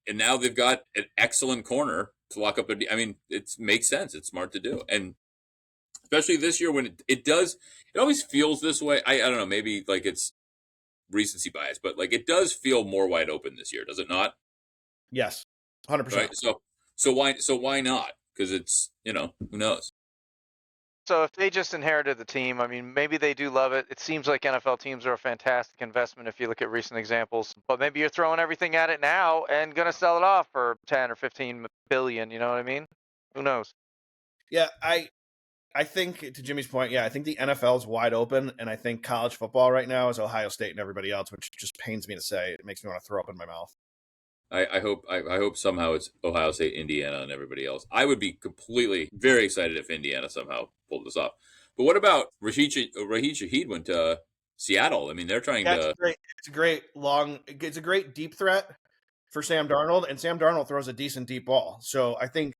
and now they've got an excellent corner to lock up. I mean, it makes sense. It's smart to do, and especially this year when it always feels this way. I don't know, maybe it's recency bias, but it does feel more wide open this year, does it not? Yes, 100%. Right. So why not? Because it's who knows. So if they just inherited the team, I mean, maybe they do love it. It seems like NFL teams are a fantastic investment if you look at recent examples. But maybe you're throwing everything at it now and going to sell it off for 10 or 15 billion. You know what I mean? Who knows? Yeah, I think to Jimmy's point, I think the NFL is wide open, and I think college football right now is Ohio State and everybody else, which just pains me to say. It makes me want to throw up in my mouth. I hope somehow it's Ohio State, Indiana, and everybody else. I would be completely very excited if Indiana somehow pulled this off. But what about Rashid Shaheed went to Seattle? I mean, they're trying to. It's a great deep threat for Sam Darnold, and Sam Darnold throws a decent deep ball. So I think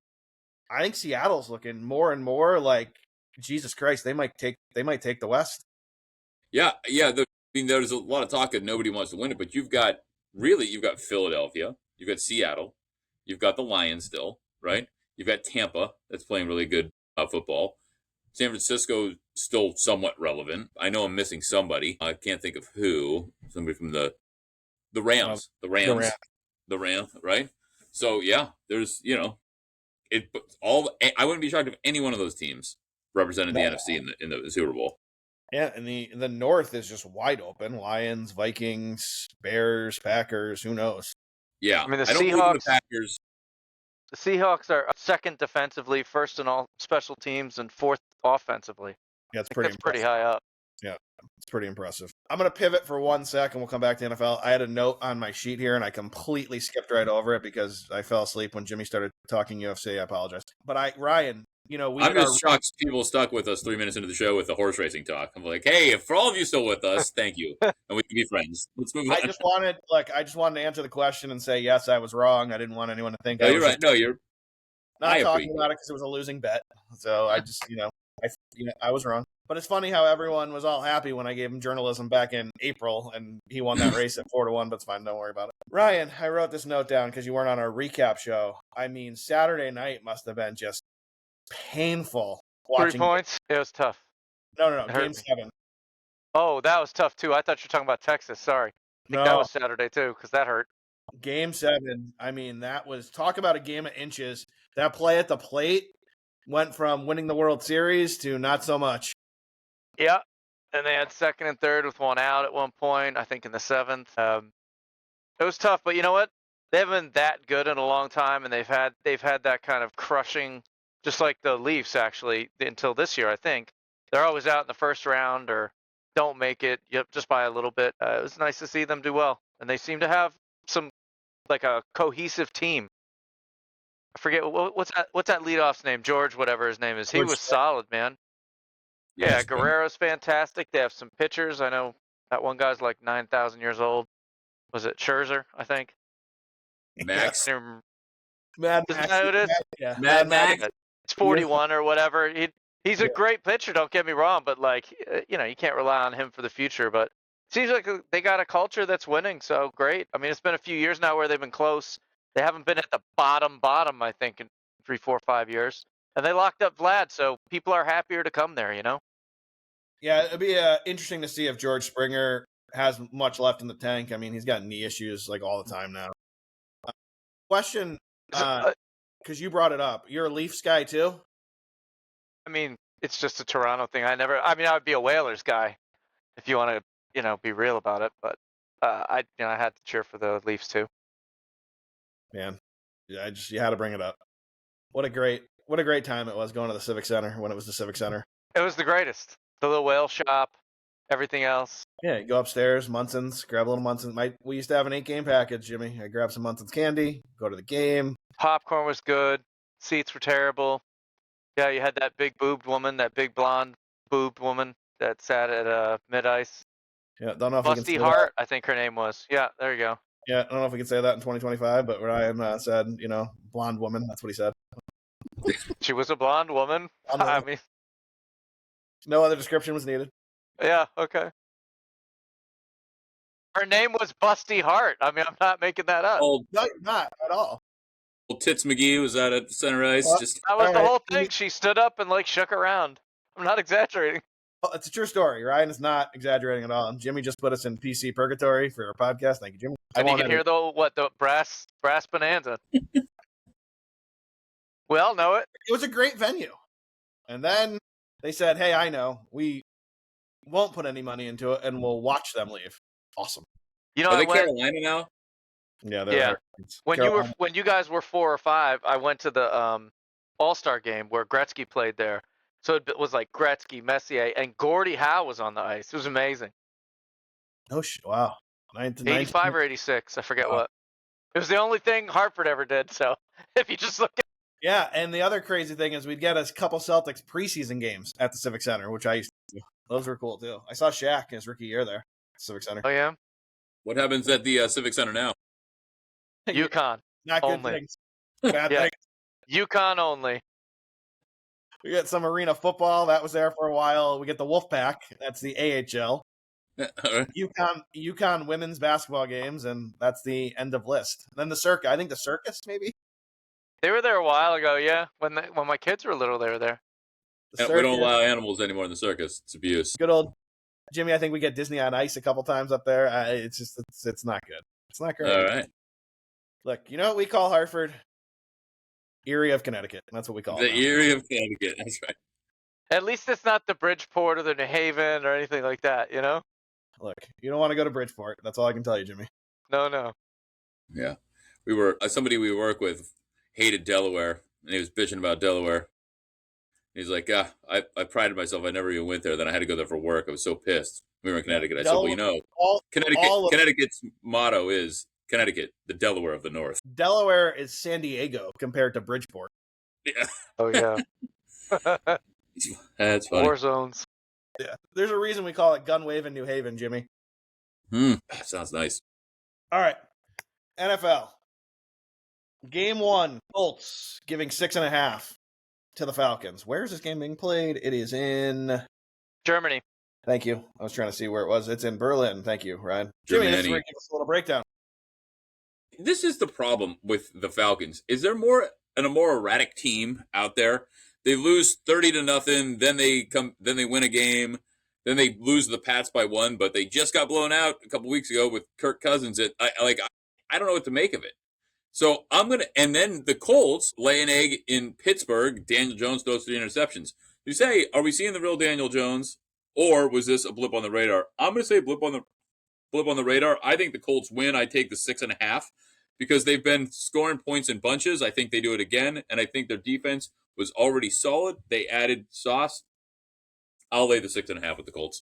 Seattle's looking more and more like Jesus Christ. They might take the West. Yeah. I mean, there's a lot of talk that nobody wants to win it, but you've got Philadelphia, you've got Seattle, you've got the Lions still, right? You've got Tampa that's playing really good football. San Francisco still somewhat relevant. I know I'm missing somebody. I can't think of who. Somebody from the Rams. The Rams. The Rams, right? So yeah, there's it all. I wouldn't be shocked if any one of those teams represented the NFC in the Super Bowl. Yeah, and the North is just wide open. Lions, Vikings, Bears, Packers. Who knows? Yeah, I mean, I don't believe in the Packers. The Seahawks are second defensively, first in all special teams, and fourth offensively. Yeah, it's That's pretty high up. Yeah, it's pretty impressive. I'm going to pivot for 1 sec, and we'll come back to NFL. I had a note on my sheet here, and I completely skipped right over it because I fell asleep when Jimmy started talking UFC. I apologize. But Ryan, I'm just shocked people stuck with us 3 minutes into the show with the horse racing talk. I'm like, hey, for all of you still with us, thank you, and we can be friends. Let's move on. I just wanted to answer the question and say yes, I was wrong. I didn't want anyone to think No, I you're was right. No, you're not talking about it because it was a losing bet. So I just, I was wrong. But it's funny how everyone was all happy when I gave him journalism back in April, and he won that race at 4-1. But it's fine. Don't worry about it. Ryan, I wrote this note down because you weren't on our recap show. I mean, Saturday night must have been just painful watching. 3 points. It was tough. No. Game 7. Oh, that was tough too. I thought you were talking about Texas. Sorry. I think that was Saturday too, because that hurt. Game 7. I mean, that was talk about a game of inches. That play at the plate went from winning the World Series to not so much. Yeah, and they had second and third with one out at one point. I think in the 7th. It was tough, but you know what? They haven't been that good in a long time, and they've had that kind of crushing, just like the Leafs actually until this year. I think they're always out in the first round or don't make it just by a little bit. It was nice to see them do well, and they seem to have some like a cohesive team. I forget what's that leadoff's name, George, whatever his name is. He was solid, man. Yeah, Guerrero's fantastic. They have some pitchers. I know that one guy's like 9,000 years old. Was it Scherzer, I think? Max. Mad Isn't Max. that who it is? Yeah. Mad Max. It's 41 or whatever. He's a great pitcher, don't get me wrong, but like, you can't rely on him for the future. But it seems like they got a culture that's winning, so great. I mean, it's been a few years now where they've been close. They haven't been at the bottom, I think, in 3, 4, 5 years. And they locked up Vlad, so people are happier to come there, Yeah, it'd be interesting to see if George Springer has much left in the tank. I mean, he's got knee issues like all the time now. Question, because you brought it up. You're a Leafs guy too? I mean, it's just a Toronto thing. I would be a Whalers guy if you want to, be real about it. But I had to cheer for the Leafs too. Man, yeah, you had to bring it up. What a great time it was going to the Civic Center when it was the Civic Center. It was the greatest. The little whale shop, everything else. Yeah, you go upstairs, Munson's, grab a little Munson's. We used to have an 8-game package, Jimmy. I grabbed some Munson's candy, go to the game. Popcorn was good. Seats were terrible. Yeah, you had that big blonde boobed woman that sat at mid-ice. Yeah, don't know if we can say Busty Hart, that. I think her name was. Yeah, there you go. Yeah, I don't know if we can say that in 2025, but Ryan said, blonde woman. That's what he said. She was a blonde woman. I mean, no other description was needed. Yeah, okay. Her name was Busty Hart. I mean, I'm not making that up. No, you're not at all. Old Tits McGee was out at center ice. That was the whole thing. She stood up and shook around. I'm not exaggerating. Well, it's a true story. Ryan is not exaggerating at all. And Jimmy just put us in PC purgatory for our podcast. Thank you, Jimmy. And you can hear the brass bonanza. We all know it. It was a great venue. And then they said, hey, I know. We won't put any money into it, and we'll watch them leave. Awesome. Are they Carolina now? Yeah, they're when you guys were 4 or 5, I went to the All-Star game where Gretzky played there. So it was like Gretzky, Messier, and Gordie Howe was on the ice. It was amazing. Oh, wow. 85 or 86, I forget what. It was the only thing Hartford ever did, so if you just look at Yeah, and the other crazy thing is we'd get a couple Celtics preseason games at the Civic Center, which I used to do. Those were cool, too. I saw Shaq his rookie year there at the Civic Center. Oh, yeah? What happens at the Civic Center now? UConn. Not good only. things. Bad things. UConn only. We got some arena football. That was there for a while. We get the Wolfpack. That's the AHL. UConn women's basketball games, and that's the end of list. And then the Circus. I think the Circus, maybe? They were there a while ago, yeah. When my kids were little, they were there. The And we don't circus, allow animals anymore in the circus. It's abuse. good old Jimmy. I think we get Disney on Ice a couple times up there. It's just it's not good. It's not great. All right. Look, you know what we call Hartford? Erie of Connecticut. That's what we call The it now. Erie of Connecticut. That's right. At least it's not the Bridgeport or the New Haven or anything like that, you know? Look, you don't want to go to Bridgeport. That's all I can tell you, Jimmy. No. Yeah. We were somebody we work with hated Delaware, and he was bitching about Delaware. He's like, I prided myself. I never even went there. Then I had to go there for work. I was so pissed. We were in Connecticut. I said, well, you know, Connecticut's motto is Connecticut, the Delaware of the North. Delaware is San Diego compared to Bridgeport. Yeah. Oh, yeah. That's funny. War zones. Yeah. There's a reason we call it Gun Wave in New Haven, Jimmy. Sounds nice. All right. NFL. Game 1, Colts giving 6.5 to the Falcons. Where is this game being played? It is in Germany. Thank you. I was trying to see where it was. It's in Berlin. Thank you, Ryan. Jimmy, this is where you give us a little breakdown. This is the problem with the Falcons. Is there a more erratic team out there? They lose 30-0, then they win a game, then they lose the Pats by 1, but they just got blown out a couple weeks ago with Kirk Cousins. I don't know what to make of it. So and then the Colts lay an egg in Pittsburgh. Daniel Jones throws 3 interceptions. You say, are we seeing the real Daniel Jones, or was this a blip on the radar? I'm going to say blip on the radar. I think the Colts win. I take the 6.5 because they've been scoring points in bunches. I think they do it again, and I think their defense was already solid. They added sauce. I'll lay the 6.5 with the Colts.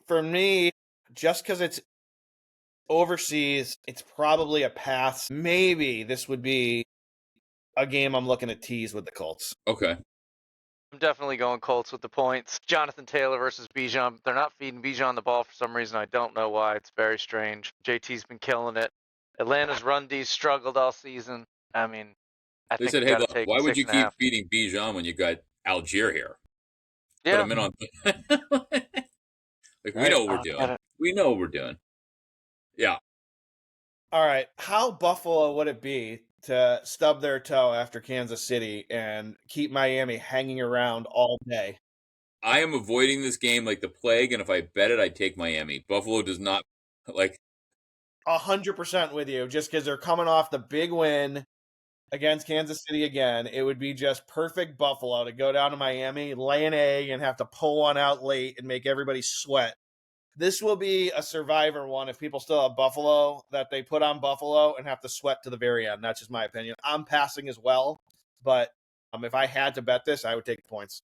For me, just because it's overseas, it's probably a pass. Maybe this would be a game I'm looking at tease with the Colts. Okay. I'm definitely going Colts with the points. Jonathan Taylor versus Bijan. They're not feeding Bijan the ball for some reason. I don't know why. It's very strange. JT's been killing it. Atlanta's run D's struggled all season. I mean, I think They said, hey, look, take why would you keep 6.5. feeding Bijan when you got Algier here? Yeah. Put him in on. We know what we're doing. We know what we're doing. Yeah. All right. How Buffalo would it be to stub their toe after Kansas City and keep Miami hanging around all day? I am avoiding this game like the plague, and if I bet it, I'd take Miami. Buffalo does not, 100% with you, just because they're coming off the big win against Kansas City again. It would be just perfect Buffalo to go down to Miami, lay an egg, and have to pull one out late and make everybody sweat. This will be a survivor one if people still have Buffalo that they put on Buffalo and have to sweat to the very end. That's just my opinion. I'm passing as well, but if I had to bet this, I would take the points.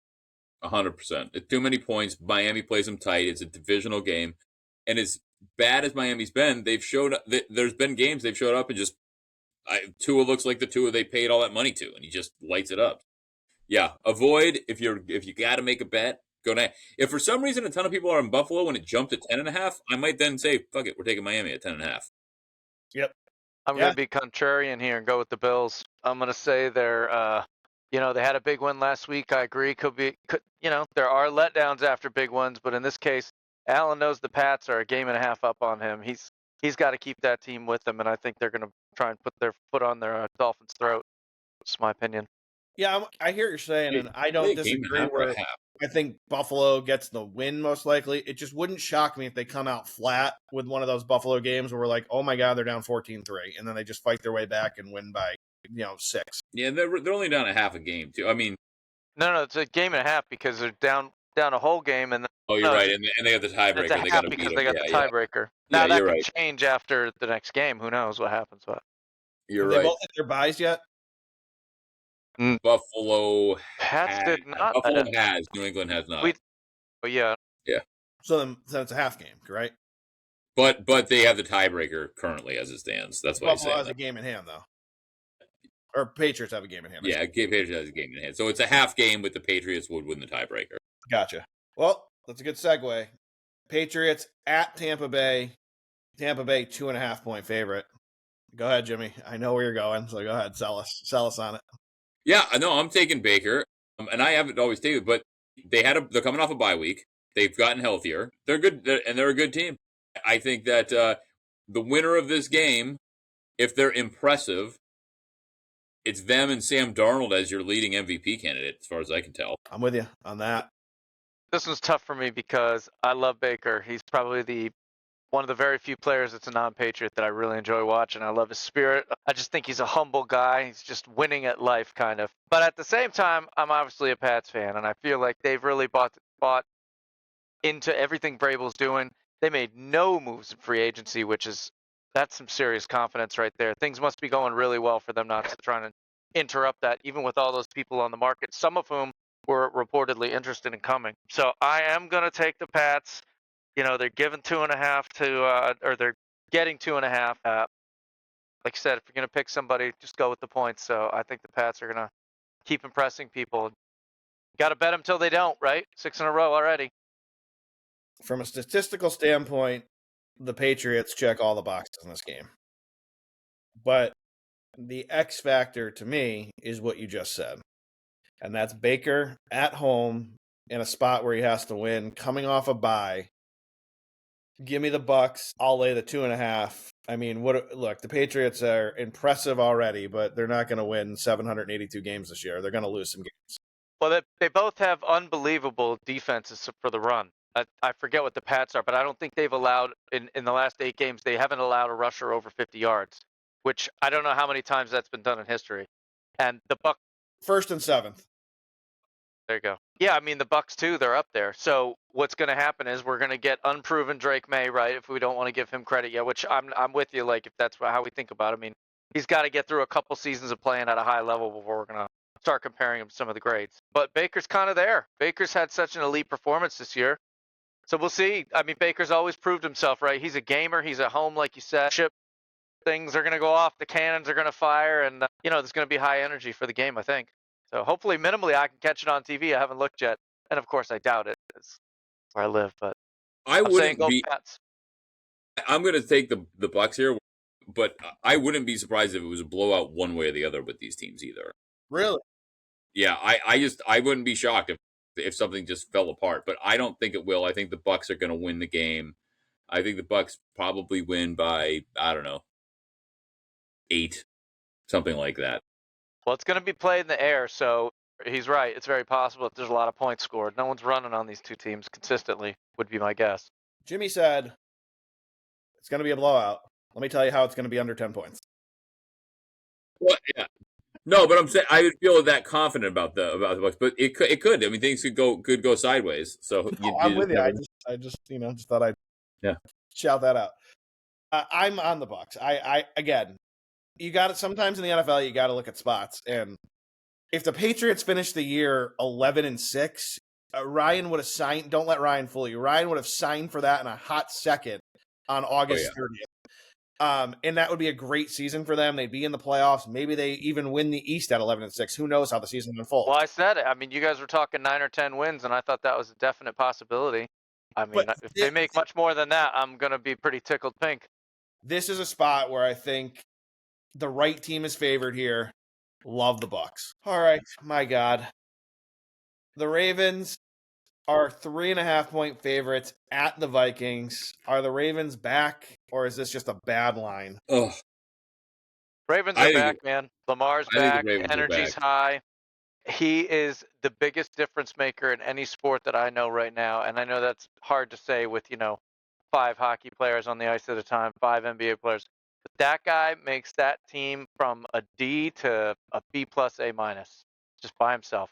100%. It's too many points. Miami plays them tight. It's a divisional game. And as bad as Miami's been, there's been games they've showed up and just Tua looks like the Tua they paid all that money to, and he just lights it up. Yeah, avoid if you got to make a bet. Go now. If for some reason a ton of people are in Buffalo when it jumped to 10.5, I might then say, fuck it, we're taking Miami at 10.5. Yep. I'm going to be contrarian here and go with the Bills. I'm going to say they're, they had a big win last week. I agree. There are letdowns after big ones, but in this case, Allen knows the Pats are a game and a half up on him. He's got to keep that team with him, and I think they're going to try and put their foot on their Dolphins' throat. That's my opinion. Yeah, I hear what you're saying, and I don't disagree. I think Buffalo gets the win most likely. It just wouldn't shock me if they come out flat with one of those Buffalo games where we're like, oh my God, they're down 14-3, and then they just fight their way back and win by 6. Yeah, they're only down a half a game too. I mean, no, it's a game and a half because they're down a whole game, and you're right, and they got the tiebreaker. It's a half because they got the tiebreaker. Now that could change after the next game. Who knows what happens? But you're right. They both hit their buys yet? Buffalo Pats did not. Buffalo has. New England has not. Yeah. So then it's a half game, right? But they have the tiebreaker currently as it stands. That's what Buffalo has a game in hand, though. Or Patriots have a game in hand. Yeah, Patriots has a game in hand. So it's a half game with the Patriots would win the tiebreaker. Gotcha. Well, that's a good segue. Patriots at Tampa Bay. Tampa Bay 2.5-point favorite. Go ahead, Jimmy. I know where you're going, so go ahead. Sell us on it. Yeah, no, I'm taking Baker, and I haven't always taken, but they're coming off a bye week. They've gotten healthier. They're good, and they're a good team. I think that the winner of this game, if they're impressive, it's them and Sam Darnold as your leading MVP candidate, as far as I can tell. I'm with you on that. This was tough for me because I love Baker. He's probably one of the very few players that's a non-Patriot that I really enjoy watching. I love his spirit. I just think he's a humble guy. He's just winning at life, kind of. But at the same time, I'm obviously a Pats fan, and I feel like they've really bought into everything Vrabel's doing. They made no moves in free agency, that's some serious confidence right there. Things must be going really well for them not to try to interrupt that, even with all those people on the market, some of whom were reportedly interested in coming. So I am going to take the Pats. They're giving 2.5 or they're getting 2.5. Like I said, if you're going to pick somebody, just go with the points. So I think the Pats are going to keep impressing people. Got to bet them till they don't, right? 6 in a row already. From a statistical standpoint, the Patriots check all the boxes in this game. But the X factor to me is what you just said. And that's Baker at home in a spot where he has to win, coming off a bye. Give me the Bucks. I'll lay the 2.5. I mean, look, the Patriots are impressive already, but they're not going to win 782 games this year. They're going to lose some games. Well, they both have unbelievable defenses for the run. I forget what the Pats are, but I don't think they've allowed, in the last 8 games, they haven't allowed a rusher over 50 yards, which I don't know how many times that's been done in history. And the Bucks. 1st and 7th. There you go. Yeah, I mean, the Bucks, too, they're up there. So what's going to happen is we're going to get unproven Drake May, right, if we don't want to give him credit yet, which I'm with you, like, if that's how we think about it. I mean, he's got to get through a couple seasons of playing at a high level before we're going to start comparing him to some of the grades. But Baker's kind of there. Baker's had such an elite performance this year. So we'll see. I mean, Baker's always proved himself, right? He's a gamer. He's at home, like you said. Things are going to go off. The cannons are going to fire. And, there's going to be high energy for the game, I think. So hopefully, minimally, I can catch it on TV. I haven't looked yet. And, of course, I doubt it. It's where I live. But I'm saying go Pats. I'm going to take the Bucks here, but I wouldn't be surprised if it was a blowout one way or the other with these teams either. Really? Yeah, I wouldn't be shocked if something just fell apart, but I don't think it will. I think the Bucks are going to win the game. I think the Bucks probably win by, I don't know, 8, something like that. Well, it's going to be played in the air, so he's right. It's very possible that there's a lot of points scored. No one's running on these two teams consistently, would be my guess. Jimmy said it's going to be a blowout. Let me tell you how it's going to be under 10 points. Well, yeah. No, but I'm saying I would feel that confident about the Bucks, but it could. I mean, things could go sideways. So I'm with you. I just just thought I'd shout that out. I'm on the Bucks. I again, you got it. Sometimes in the NFL, you got to look at spots. And if the Patriots finish the year 11-6, Ryan would have signed. Don't let Ryan fool you. Ryan would have signed for that in a hot second on August 30th. And that would be a great season for them. They'd be in the playoffs. Maybe they even win the East at 11-6. Who knows how the season unfolds? Well, I said it. I mean, you guys were talking 9 or 10 wins, and I thought that was a definite possibility. I mean, if they make much more than that, I'm going to be pretty tickled pink. This is a spot where I think the right team is favored here. Love the Bucks. All right, my God. The Ravens are 3.5-point favorites at the Vikings. Are the Ravens back, or is this just a bad line? Oh, Ravens are back, man. Lamar's back. Energy's high. He is the biggest difference maker in any sport that I know right now. And I know that's hard to say with, 5 hockey players on the ice at a time, 5 NBA players. But that guy makes that team from a D to a B+, A-, just by himself.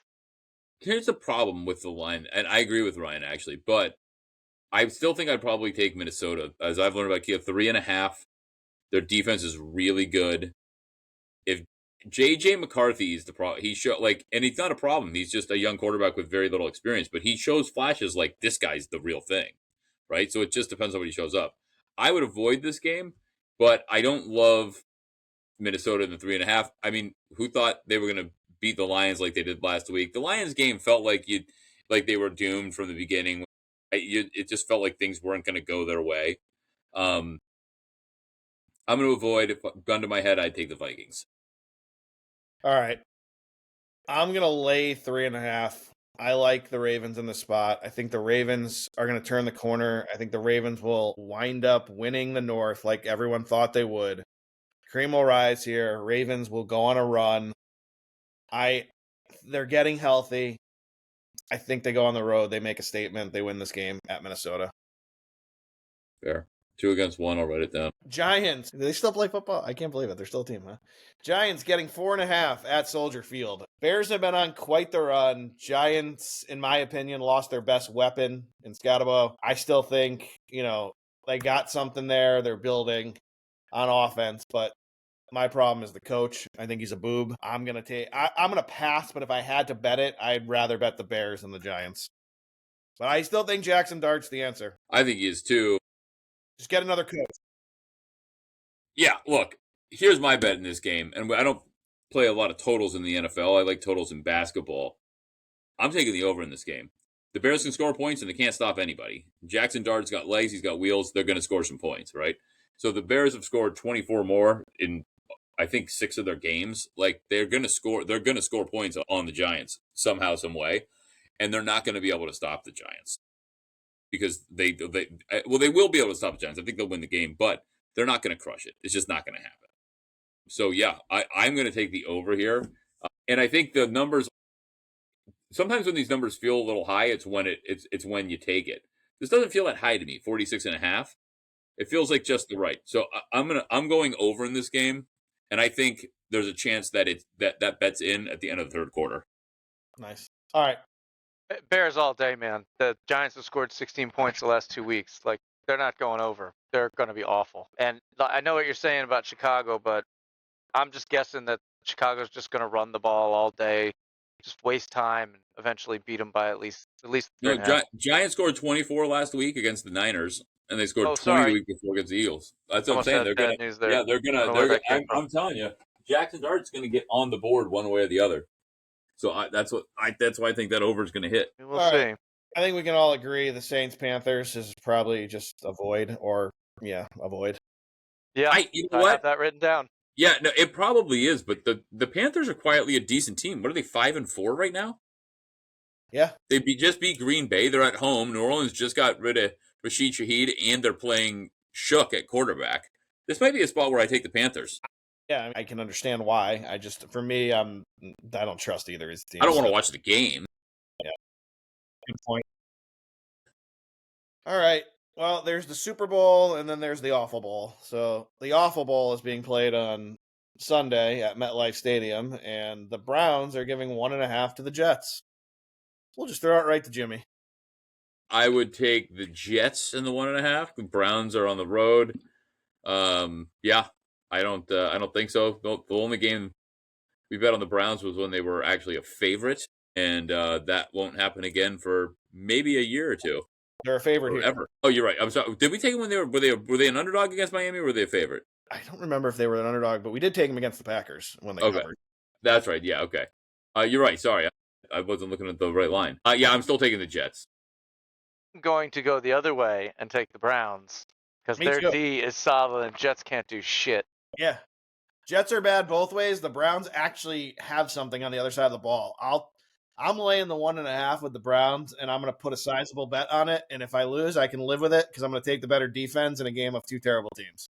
Here's the problem with the line, and I agree with Ryan, actually, but I still think I'd probably take Minnesota. As I've learned about Kia, 3.5. Their defense is really good. If J.J. McCarthy is the problem, and he's not a problem. He's just a young quarterback with very little experience, but he shows flashes like this guy's the real thing, right? So it just depends on when he shows up. I would avoid this game, but I don't love Minnesota in the 3.5. I mean, who thought they were going to beat the Lions like they did last week? The Lions game felt like they were doomed from the beginning. It just felt like things weren't going to go their way. I'm going to avoid. If gun to my head, I'd take the Vikings. All right. I'm going to lay 3.5. I like the Ravens in the spot. I think the Ravens are going to turn the corner. I think the Ravens will wind up winning the North like everyone thought they would. Cream will rise here. Ravens will go on a run. They're getting healthy. I think they go on the road. They make a statement. They win this game at Minnesota. Fair. 2 against 1. I'll write it down. Giants. Do they still play football? I can't believe it. They're still a team, huh? Giants getting 4.5 at Soldier Field. Bears have been on quite the run. Giants, in my opinion, lost their best weapon in Scatabo. I still think, they got something there. They're building on offense, but my problem is the coach. I think he's a boob. I'm gonna pass, but if I had to bet it, I'd rather bet the Bears than the Giants. But I still think Jackson Dart's the answer. I think he is too. Just get another coach. Yeah, look, here's my bet in this game, and I don't play a lot of totals in the NFL. I like totals in basketball. I'm taking the over in this game. The Bears can score points, and they can't stop anybody. Jackson Dart's got legs. He's got wheels. They're going to score some points, right? So the Bears have scored 24 more in, I think, 6 of their games. Like, they're going to score. They're going to score points on the Giants somehow, some way, and they're not going to be able to stop the Giants because they will be able to stop the Giants. I think they'll win the game, but they're not going to crush it. It's just not going to happen. So yeah, I'm going to take the over here, and I think the numbers. Sometimes when these numbers feel a little high, it's when it's when you take it. This doesn't feel that high to me. 46.5. It feels like just the right. So I'm going over in this game, and I think there's a chance that that bet's in at the end of the third quarter. Nice. All right. Bears all day, man. The Giants have scored 16 points the last 2 weeks. Like, they're not going over. They're going to be awful. And I know what you're saying about Chicago, but I'm just guessing that Chicago's just going to run the ball all day, just waste time, and eventually beat them by at least. No, Giants scored 24 last week against the Niners, and they scored 20 the week before against the Eagles. That's what I'm saying. They're going to. Yeah, they're going to. I'm telling you, Jackson Dart's going to get on the board one way or the other. So that's why I think that over is going to hit. We'll see. Right. I think we can all agree the Saints-Panthers is probably just avoid. Yeah, I have that written down. Yeah, no, it probably is, but the Panthers are quietly a decent team. What are they, 5-4 right now? Yeah. They just beat Green Bay. They're at home. New Orleans just got rid of Rashid Shaheed, and they're playing Shook at quarterback. This might be a spot where I take the Panthers. Yeah, I can understand why. I don't trust either of these teams. I don't want to watch the game. Yeah. Good point. All right. Well, there's the Super Bowl, and then there's the Awful Bowl. So the Awful Bowl is being played on Sunday at MetLife Stadium, and the Browns are giving 1.5 to the Jets. We'll just throw it right to Jimmy. I would take the Jets in the 1.5. The Browns are on the road. Yeah, I don't think so. The only game we bet on the Browns was when they were actually a favorite, and that won't happen again for maybe a year or two. They're a favorite ever. here. Oh, you're right. I'm sorry. Did we take them when were they an underdog against Miami, or were they a favorite? I don't remember if they were an underdog, but we did take them against the Packers when they covered. That's right. Yeah. Okay. You're right. Sorry, I wasn't looking at the right line. Yeah, I'm still taking the Jets. I'm going to go the other way and take the Browns because their D is solid and Jets can't do shit. Yeah. Jets are bad both ways. The Browns actually have something on the other side of the ball. I'm laying the 1.5 with the Browns, and I'm going to put a sizable bet on it. And if I lose, I can live with it because I'm going to take the better defense in a game of two terrible teams.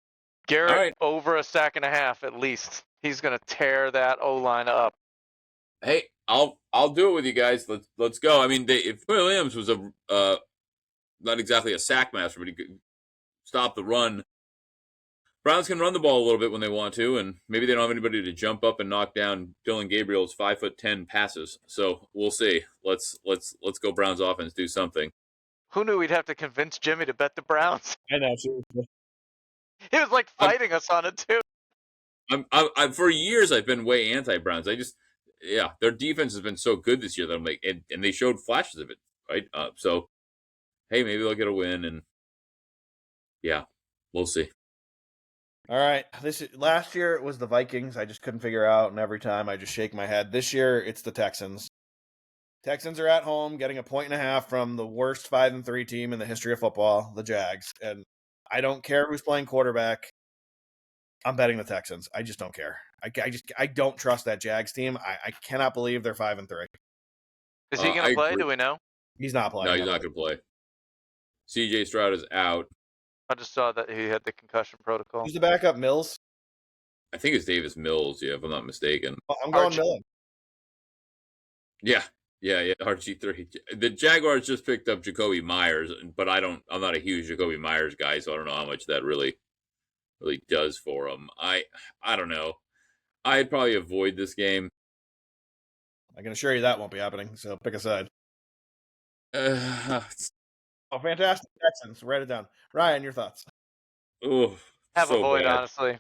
Garrett over 1.5 seconds at least. He's going to tear that O-line up. Hey, I'll do it with you guys. Let's go. I mean, if Williams was not exactly a sack master, but he could stop the run. Browns can run the ball a little bit when they want to, and maybe they don't have anybody to jump up and knock down Dylan Gabriel's 5'10" passes. So we'll see. Let's go Browns offense, do something. Who knew we'd have to convince Jimmy to bet the Browns? I know, seriously. He was like fighting us on it too. I'm for years I've been way anti-Browns. Their defense has been so good this year that I'm like, and they showed flashes of it, right? So hey, maybe they'll get a win, and yeah, we'll see. All right. Last year it was the Vikings. I just couldn't figure out, and every time I just shake my head. This year it's the Texans. Texans are at home getting 1.5 points from the worst 5-3 team in the history of football, the Jags. And I don't care who's playing quarterback. I'm betting the Texans. I just don't care. I don't trust that Jags team. I cannot believe they're 5-3. Is he going to play? Do we know? He's not playing. No, he's not going to play. CJ Stroud is out. I just saw that he had the concussion protocol. Who's the backup? Mills? I think it's Davis Mills, if I'm not mistaken. I'm going Mills. Yeah. RG3. The Jaguars just picked up Jacoby Myers, but I'm not a huge Jacoby Myers guy, so I don't know how much that really does for him. I don't know. I'd probably avoid this game. I can assure you that won't be happening. So pick a side. Oh, fantastic. Texans. Write it down. Ryan, your thoughts. Oh, Have a so void, bad. honestly.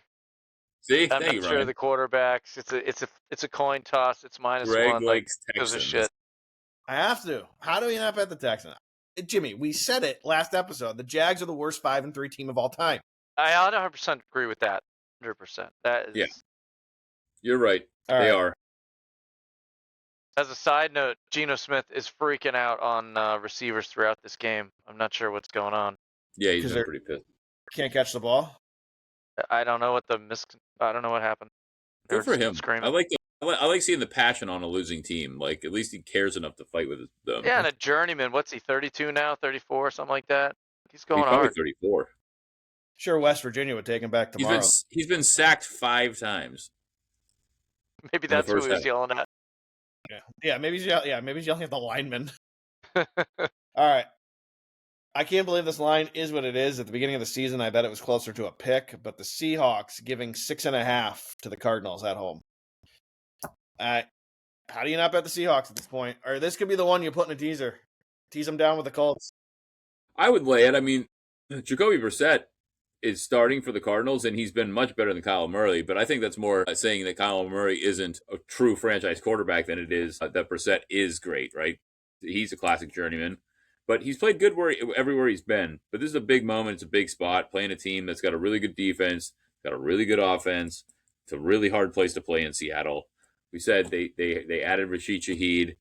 See, I'm thank not you, sure Ryan. the quarterbacks. It's a coin toss. It's Greg -1. Like, likes gives a Texans. shit. I have to. How do we not bet the Texans? Jimmy, we said it last episode. The Jags are the worst 5-3 team of all time. I 100% agree with that. 100%. That is. Yeah. You're right. All they right. are. As a side note, Geno Smith is freaking out on receivers throughout this game. I'm not sure what's going on. Yeah, he's 'Cause been they're- pretty pissed. Can't catch the ball. I don't know what I don't know what happened. They Good were for just him. screaming. I like seeing the passion on a losing team. Like, at least he cares enough to fight with them. Yeah, and a journeyman. What's he? 32 now? 34? Something like that. He's going He's probably hard. 34. Sure, West Virginia would take him back tomorrow. He's been sacked 5 times. Maybe that's who he was yelling at. Yeah, maybe he's yelling at the lineman. All right. I can't believe this line is what it is. At the beginning of the season, I bet it was closer to a pick, but the Seahawks giving 6.5 to the Cardinals at home. How do you not bet the Seahawks at this point? Or this could be the one you put in a teaser. Tease them down with the Colts. I would lay it. I mean, Jacoby Brissett is starting for the Cardinals, and he's been much better than Kyle Murray. But I think that's more saying that Kyle Murray isn't a true franchise quarterback than it is that Brissett is great, right? He's a classic journeyman. But he's played good everywhere he's been. But this is a big moment. It's a big spot. Playing a team that's got a really good defense, got a really good offense. It's a really hard place to play in Seattle. We said they added Rashid Shaheed.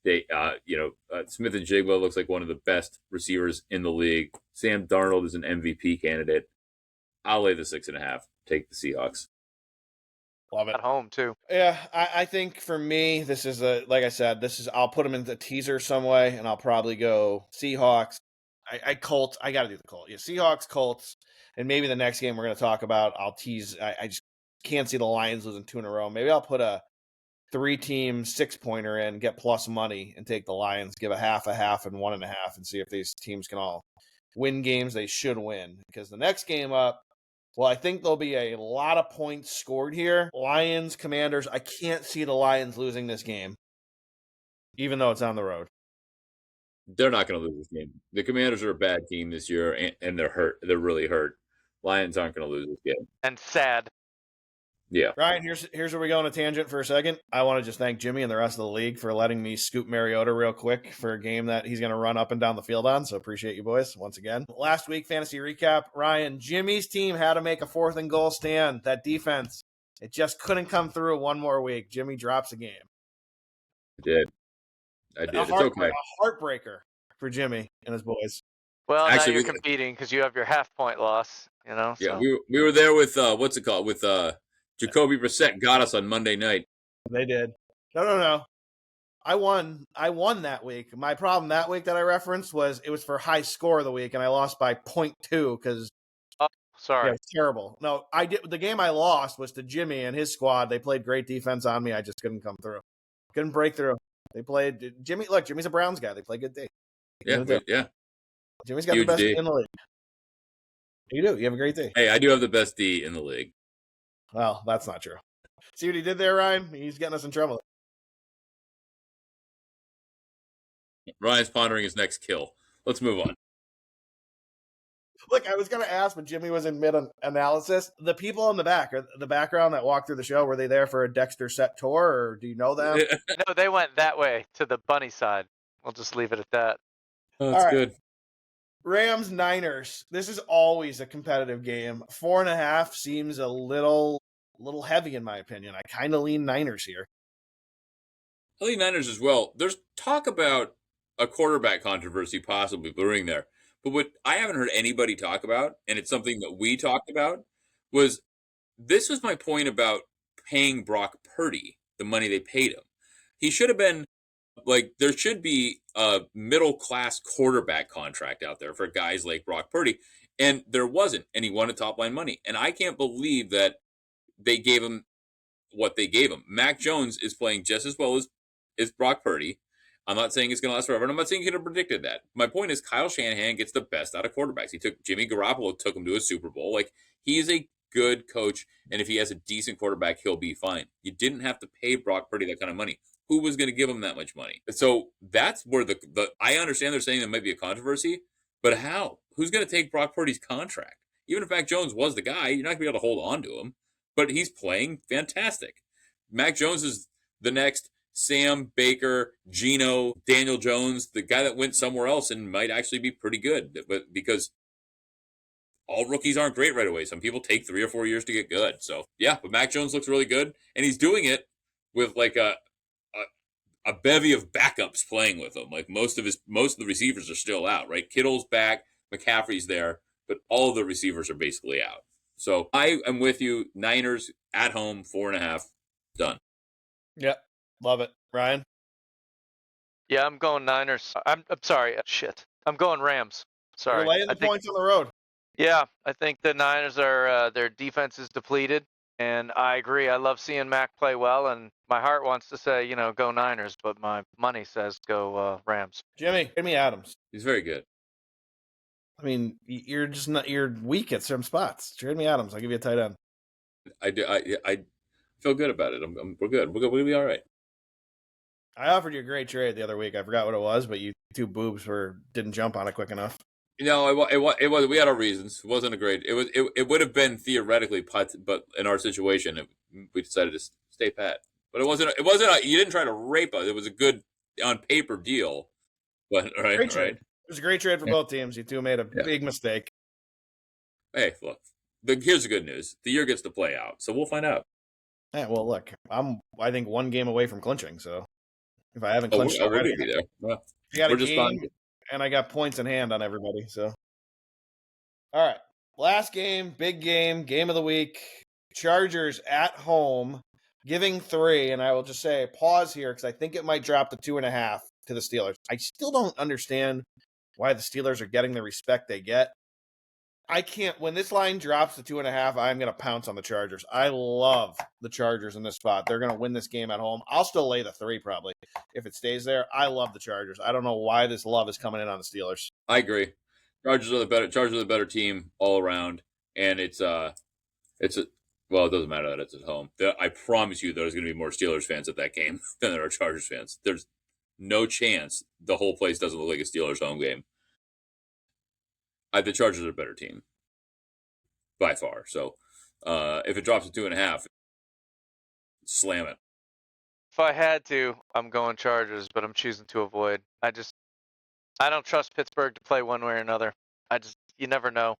Smith and Jigba looks like one of the best receivers in the league. Sam Darnold is an MVP candidate. I'll lay the 6.5. Take the Seahawks. Love it. At home, too. Yeah, I think for me, this is like I said, I'll put them in the teaser some way, and I'll probably go Seahawks. Colts. I got to do the Colts. Yeah, Seahawks, Colts, and maybe the next game we're going to talk about, I'll tease. I just can't see the Lions losing 2 in a row. Maybe I'll put a 3-team 6-pointer in, get plus money, and take the Lions, give a half, and 1.5, and see if these teams can all win games they should win. Because the next game up, well, I think there'll be a lot of points scored here. Lions, Commanders, I can't see the Lions losing this game, even though it's on the road. They're not going to lose this game. The Commanders are a bad team this year, and they're hurt. They're really hurt. Lions aren't going to lose this game. And sad. Yeah. Ryan, here's where we go on a tangent for a second. I want to just thank Jimmy and the rest of the league for letting me scoop Mariota real quick for a game that he's going to run up and down the field on. So appreciate you boys once again. Last week, fantasy recap. Ryan, Jimmy's team had to make a 4th and goal stand. That defense, it just couldn't come through one more week. Jimmy drops a game. I did. It's okay. A heartbreaker for Jimmy and his boys. Well, actually, now you're competing because you have your half-point loss, Yeah, so. we were there with, what's it called? With Jacoby Brissett got us on Monday night. They did. No. I won that week. My problem that week that I referenced was it was for high score of the week, and I lost by 0.2 because sorry. it was terrible. No, I did. The game I lost was to Jimmy and his squad. They played great defense on me. I just couldn't come through. Couldn't break through. They played Jimmy. Look, Jimmy's a Browns guy. They play good D. Yeah. Jimmy's got Huge the best D D in the league. You do. You have a great D. Hey, I do have the best D in the league. Well, that's not true. See what he did there, Ryan? He's getting us in trouble. Ryan's pondering his next kill. Let's move on. Look, I was going to ask, but Jimmy was in mid-analysis. The people in the background that walked through the show, were they there for a Dexter set tour, or do you know them? No, they went that way to the bunny side. We'll just leave it at that. Oh, that's good. Rams, Niners. This is always a competitive game. 4.5 seems a little heavy in my opinion. I kind of lean Niners here. I lean Niners as well. There's talk about a quarterback controversy possibly brewing there. But what I haven't heard anybody talk about, and it's something that we talked about, was my point about paying Brock Purdy the money they paid him. He should have been, there should be a middle-class quarterback contract out there for guys like Brock Purdy, and there wasn't, and he wanted top-line money. And I can't believe that they gave him what they gave him. Mac Jones is playing just as well is Brock Purdy. I'm not saying it's going to last forever, and I'm not saying you could have predicted that. My point is Kyle Shanahan gets the best out of quarterbacks. He took Jimmy Garoppolo, took him to a Super Bowl. Like, he is a good coach, and if he has a decent quarterback, he'll be fine. You didn't have to pay Brock Purdy that kind of money. Who was going to give him that much money? So that's where the I understand they're saying there might be a controversy, but how? Who's going to take Brock Purdy's contract? Even if Mac Jones was the guy, you're not going to be able to hold on to him. But he's playing fantastic. Mac Jones is the next Sam Baker, Geno, Daniel Jones, the guy that went somewhere else and might actually be pretty good. But because all rookies aren't great right away. Some people take 3 or 4 years to get good. So yeah, but Mac Jones looks really good, and he's doing it with like a bevy of backups playing with him. Like most of the receivers are still out, right? Kittle's back, McCaffrey's there, but all of the receivers are basically out. So I am with you. Niners at home, 4.5, done. Yep, love it, Ryan. Yeah, I'm going Niners. I'm sorry. Shit. I'm going Rams. Sorry. You're laying the points on the road. Yeah, I think the Niners are their defense is depleted, and I agree. I love seeing Mac play well, and my heart wants to say, go Niners, but my money says go Rams. Jimmy Adams. He's very good. I mean, you're weak at some spots. Jimmy Adams, I'll give you a tight end. I feel good about it. We're good. We'll be all right. I offered you a great trade the other week. I forgot what it was, but you two boobs didn't jump on it quick enough. No, it was. We had our reasons. It wasn't a great. It would have been theoretically put, but in our situation, we decided to stay pat. But it wasn't. You didn't try to rape us. It was a good on paper deal. But right. It was a great trade for both teams. You two made a big mistake. Hey, look. Here's the good news. The year gets to play out, so we'll find out. Yeah, well, look, I think 1 game away from clinching. So if I haven't clinched already, we're gonna be there. Well, I got we're a just game, and I got points in hand on everybody. So, all right, last game, big game of the week. Chargers at home, giving 3, and I will just say pause here because I think it might drop to 2.5 to the Steelers. I still don't understand why the Steelers are getting the respect they get. I can't. When this line drops to 2.5, I'm going to pounce on the Chargers. I love the Chargers in this spot. They're going to win this game at home. I'll still lay the 3 probably if it stays there. I love the Chargers. I don't know why this love is coming in on the Steelers. I agree. Chargers are the better team all around, and it doesn't matter that it's at home. I promise you, there's going to be more Steelers fans at that game than there are Chargers fans. There's no chance the whole place doesn't look like a Steelers home game. The Chargers are a better team by far. So if it drops to 2.5, slam it. If I had to, I'm going Chargers, but I'm choosing to avoid. I don't trust Pittsburgh to play one way or another. You never know.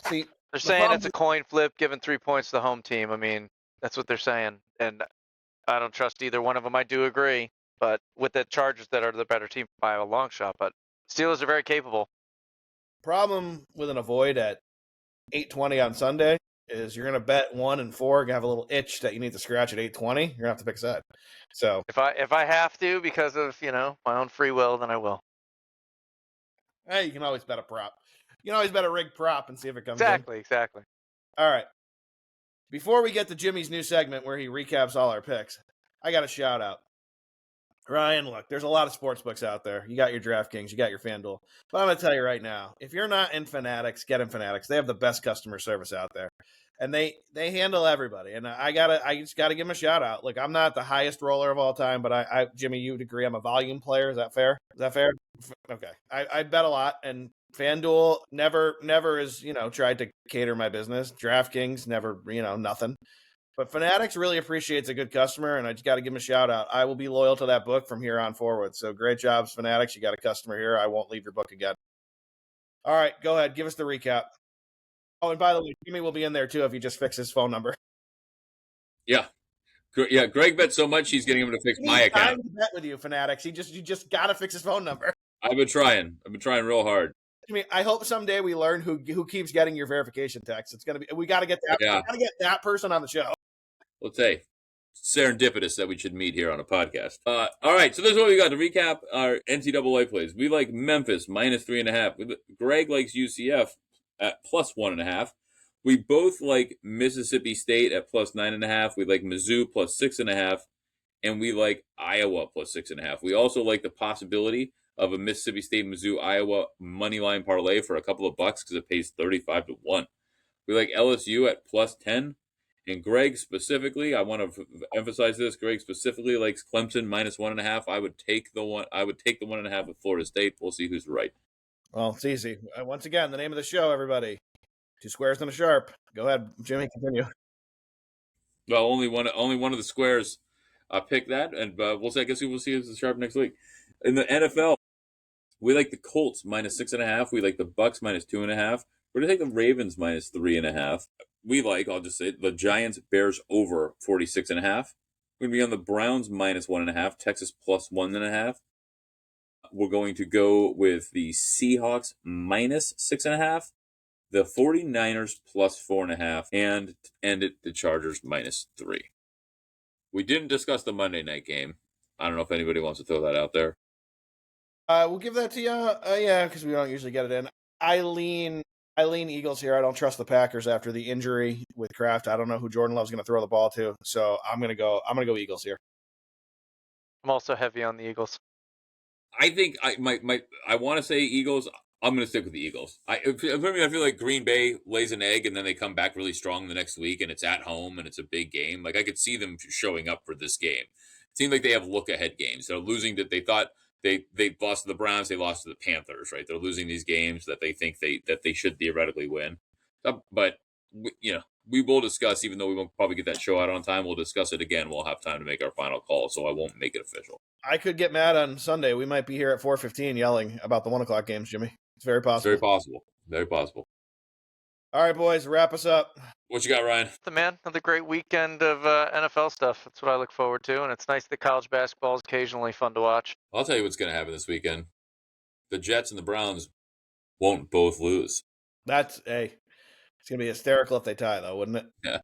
See, they're saying it's a coin flip, giving 3 points to the home team. I mean, that's what they're saying, and I don't trust either one of them. I do agree, but with the Chargers that are the better team by a long shot, but Steelers are very capable. Problem with an avoid at 8:20 on Sunday is you're going to bet 1 and 4, have a little itch that you need to scratch at 8:20. You're going to have to pick a side. So if I have to because of my own free will, then I will. Hey, you can always bet a prop. You can always bet a rig prop and see if it comes Exactly. All right. Before we get to Jimmy's new segment where he recaps all our picks, I got a shout out. Ryan, look, there's a lot of sports books out there. You got your DraftKings, you got your FanDuel. But I'm going to tell you right now, if you're not in Fanatics, get in Fanatics. They have the best customer service out there. And they handle everybody. And I just gotta give them a shout out. Look, I'm not the highest roller of all time, but Jimmy, you would agree I'm a volume player. Is that fair? Okay. I bet a lot, and FanDuel never has, tried to cater my business. DraftKings never, nothing. But Fanatics really appreciates a good customer, and I just got to give them a shout out. I will be loyal to that book from here on forward. So great jobs, Fanatics. You got a customer here. I won't leave your book again. All right, go ahead. Give us the recap. Oh, and by the way, Jimmy will be in there too if he just fixes his phone number. Yeah. Yeah, Greg bet so much he's getting him to fix my account. Time to bet with you, Fanatics. You just got to fix his phone number. I've been trying real hard. I hope someday we learn who keeps getting your verification text. It's gonna be we got to get that. Yeah. We got to get that person on the show. Let's say serendipitous that we should meet here on a podcast. All right, so this is what we got to recap our NCAA plays. We like Memphis -3.5. Greg likes UCF at +1.5. We both like Mississippi State at +9.5. We like Mizzou +6.5, and we like Iowa plus 6.5. We also like the possibility of a Mississippi State Mizzou Iowa money line parlay for a couple of bucks because it pays 35-1. We like LSU at plus 10. And Greg specifically, I want to emphasize this. Greg specifically likes Clemson minus 1.5. I would take the 1.5 with Florida State. We'll see who's right. Well, it's easy. Once again, the name of the show, everybody. 2 squares and a sharp. Go ahead, Jimmy. Continue. Well, only one of the squares picked that, and we'll see. I guess we will see as the sharp next week. In the NFL, we like the Colts minus 6.5. We like the Bucks minus 2.5. We're gonna take the Ravens minus 3.5. We like, I'll just say, the Giants Bears over 46.5. We're gonna be on the Browns minus 1.5. Texas plus 1.5. We're going to go with the Seahawks minus 6.5. The 49ers plus 4.5, and the Chargers minus 3. We didn't discuss the Monday night game. I don't know if anybody wants to throw that out there. We'll give that to you. Yeah, because we don't usually get it in. I lean Eagles here. I don't trust the Packers after the injury with Kraft. I don't know who Jordan Love's going to throw the ball to, so I'm gonna go Eagles here. I'm also heavy on the Eagles. I think I want to say Eagles. I'm going to stick with the Eagles. I feel like Green Bay lays an egg and then they come back really strong the next week, and it's at home and it's a big game. Like I could see them showing up for this game. It seems like they have look ahead games. They're losing that they thought they lost to the Browns, they lost to the Panthers, right? They're losing these games that they think they should theoretically win. But we will discuss, even though we won't probably get that show out on time. We'll discuss it again. We'll have time to make our final call, so I won't make it official. I could get mad on Sunday. We might be here at 4:15 yelling about the 1:00 games, Jimmy. It's very possible. It's very possible. Very possible. All right, boys, wrap us up. What you got, Ryan? Another great weekend of NFL stuff. That's what I look forward to, and it's nice that college basketball is occasionally fun to watch. I'll tell you what's going to happen this weekend. The Jets and the Browns won't both lose. It's going to be hysterical if they tie, though, wouldn't it? Yeah.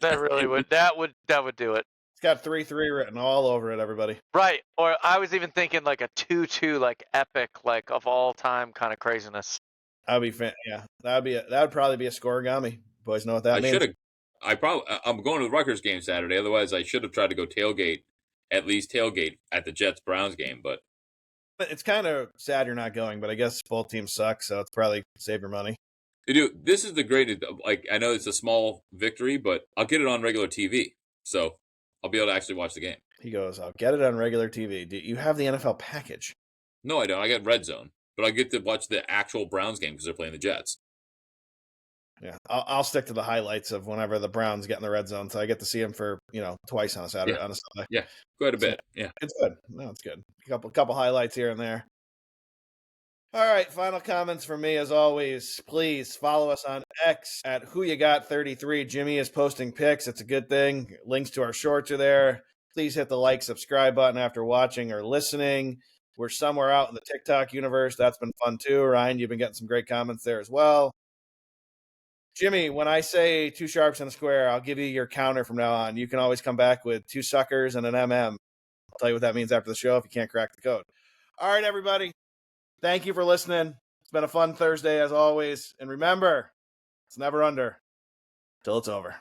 That really would. That would do it. It's got 3-3 written all over it, everybody. Right. Or I was even thinking like a 2-2, like epic, like of all time kind of craziness. That'd be yeah. That would probably be a scoregami. Boys know what that means. I'm going to the Rutgers game Saturday. Otherwise, I should have tried to go tailgate at the Jets Browns game. But it's kind of sad you're not going. But I guess both teams suck, so it's probably save your money. Dude, this is the greatest. Like I know it's a small victory, but I'll get it on regular TV, so I'll be able to actually watch the game. He goes, I'll get it on regular TV. Do you have the NFL package? No, I don't. I got Red Zone, but I get to watch the actual Browns game because they're playing the Jets. Yeah, I'll stick to the highlights of whenever the Browns get in the red zone, so I get to see them for twice on a Saturday, on a Sunday. Yeah, quite a bit. Yeah, it's good. No, it's good. A couple highlights here and there. All right, final comments from me as always. Please follow us on X at WhoYouGot33. Jimmy is posting pics. It's a good thing. Links to our shorts are there. Please hit the like, subscribe button after watching or listening. We're somewhere out in the TikTok universe. That's been fun too. Ryan, you've been getting some great comments there as well. Jimmy, when I say 2 sharps and a square, I'll give you your counter from now on. You can always come back with 2 suckers and an MM. I'll tell you what that means after the show if you can't crack the code. All right, everybody. Thank you for listening. It's been a fun Thursday as always. And remember, it's never under till it's over.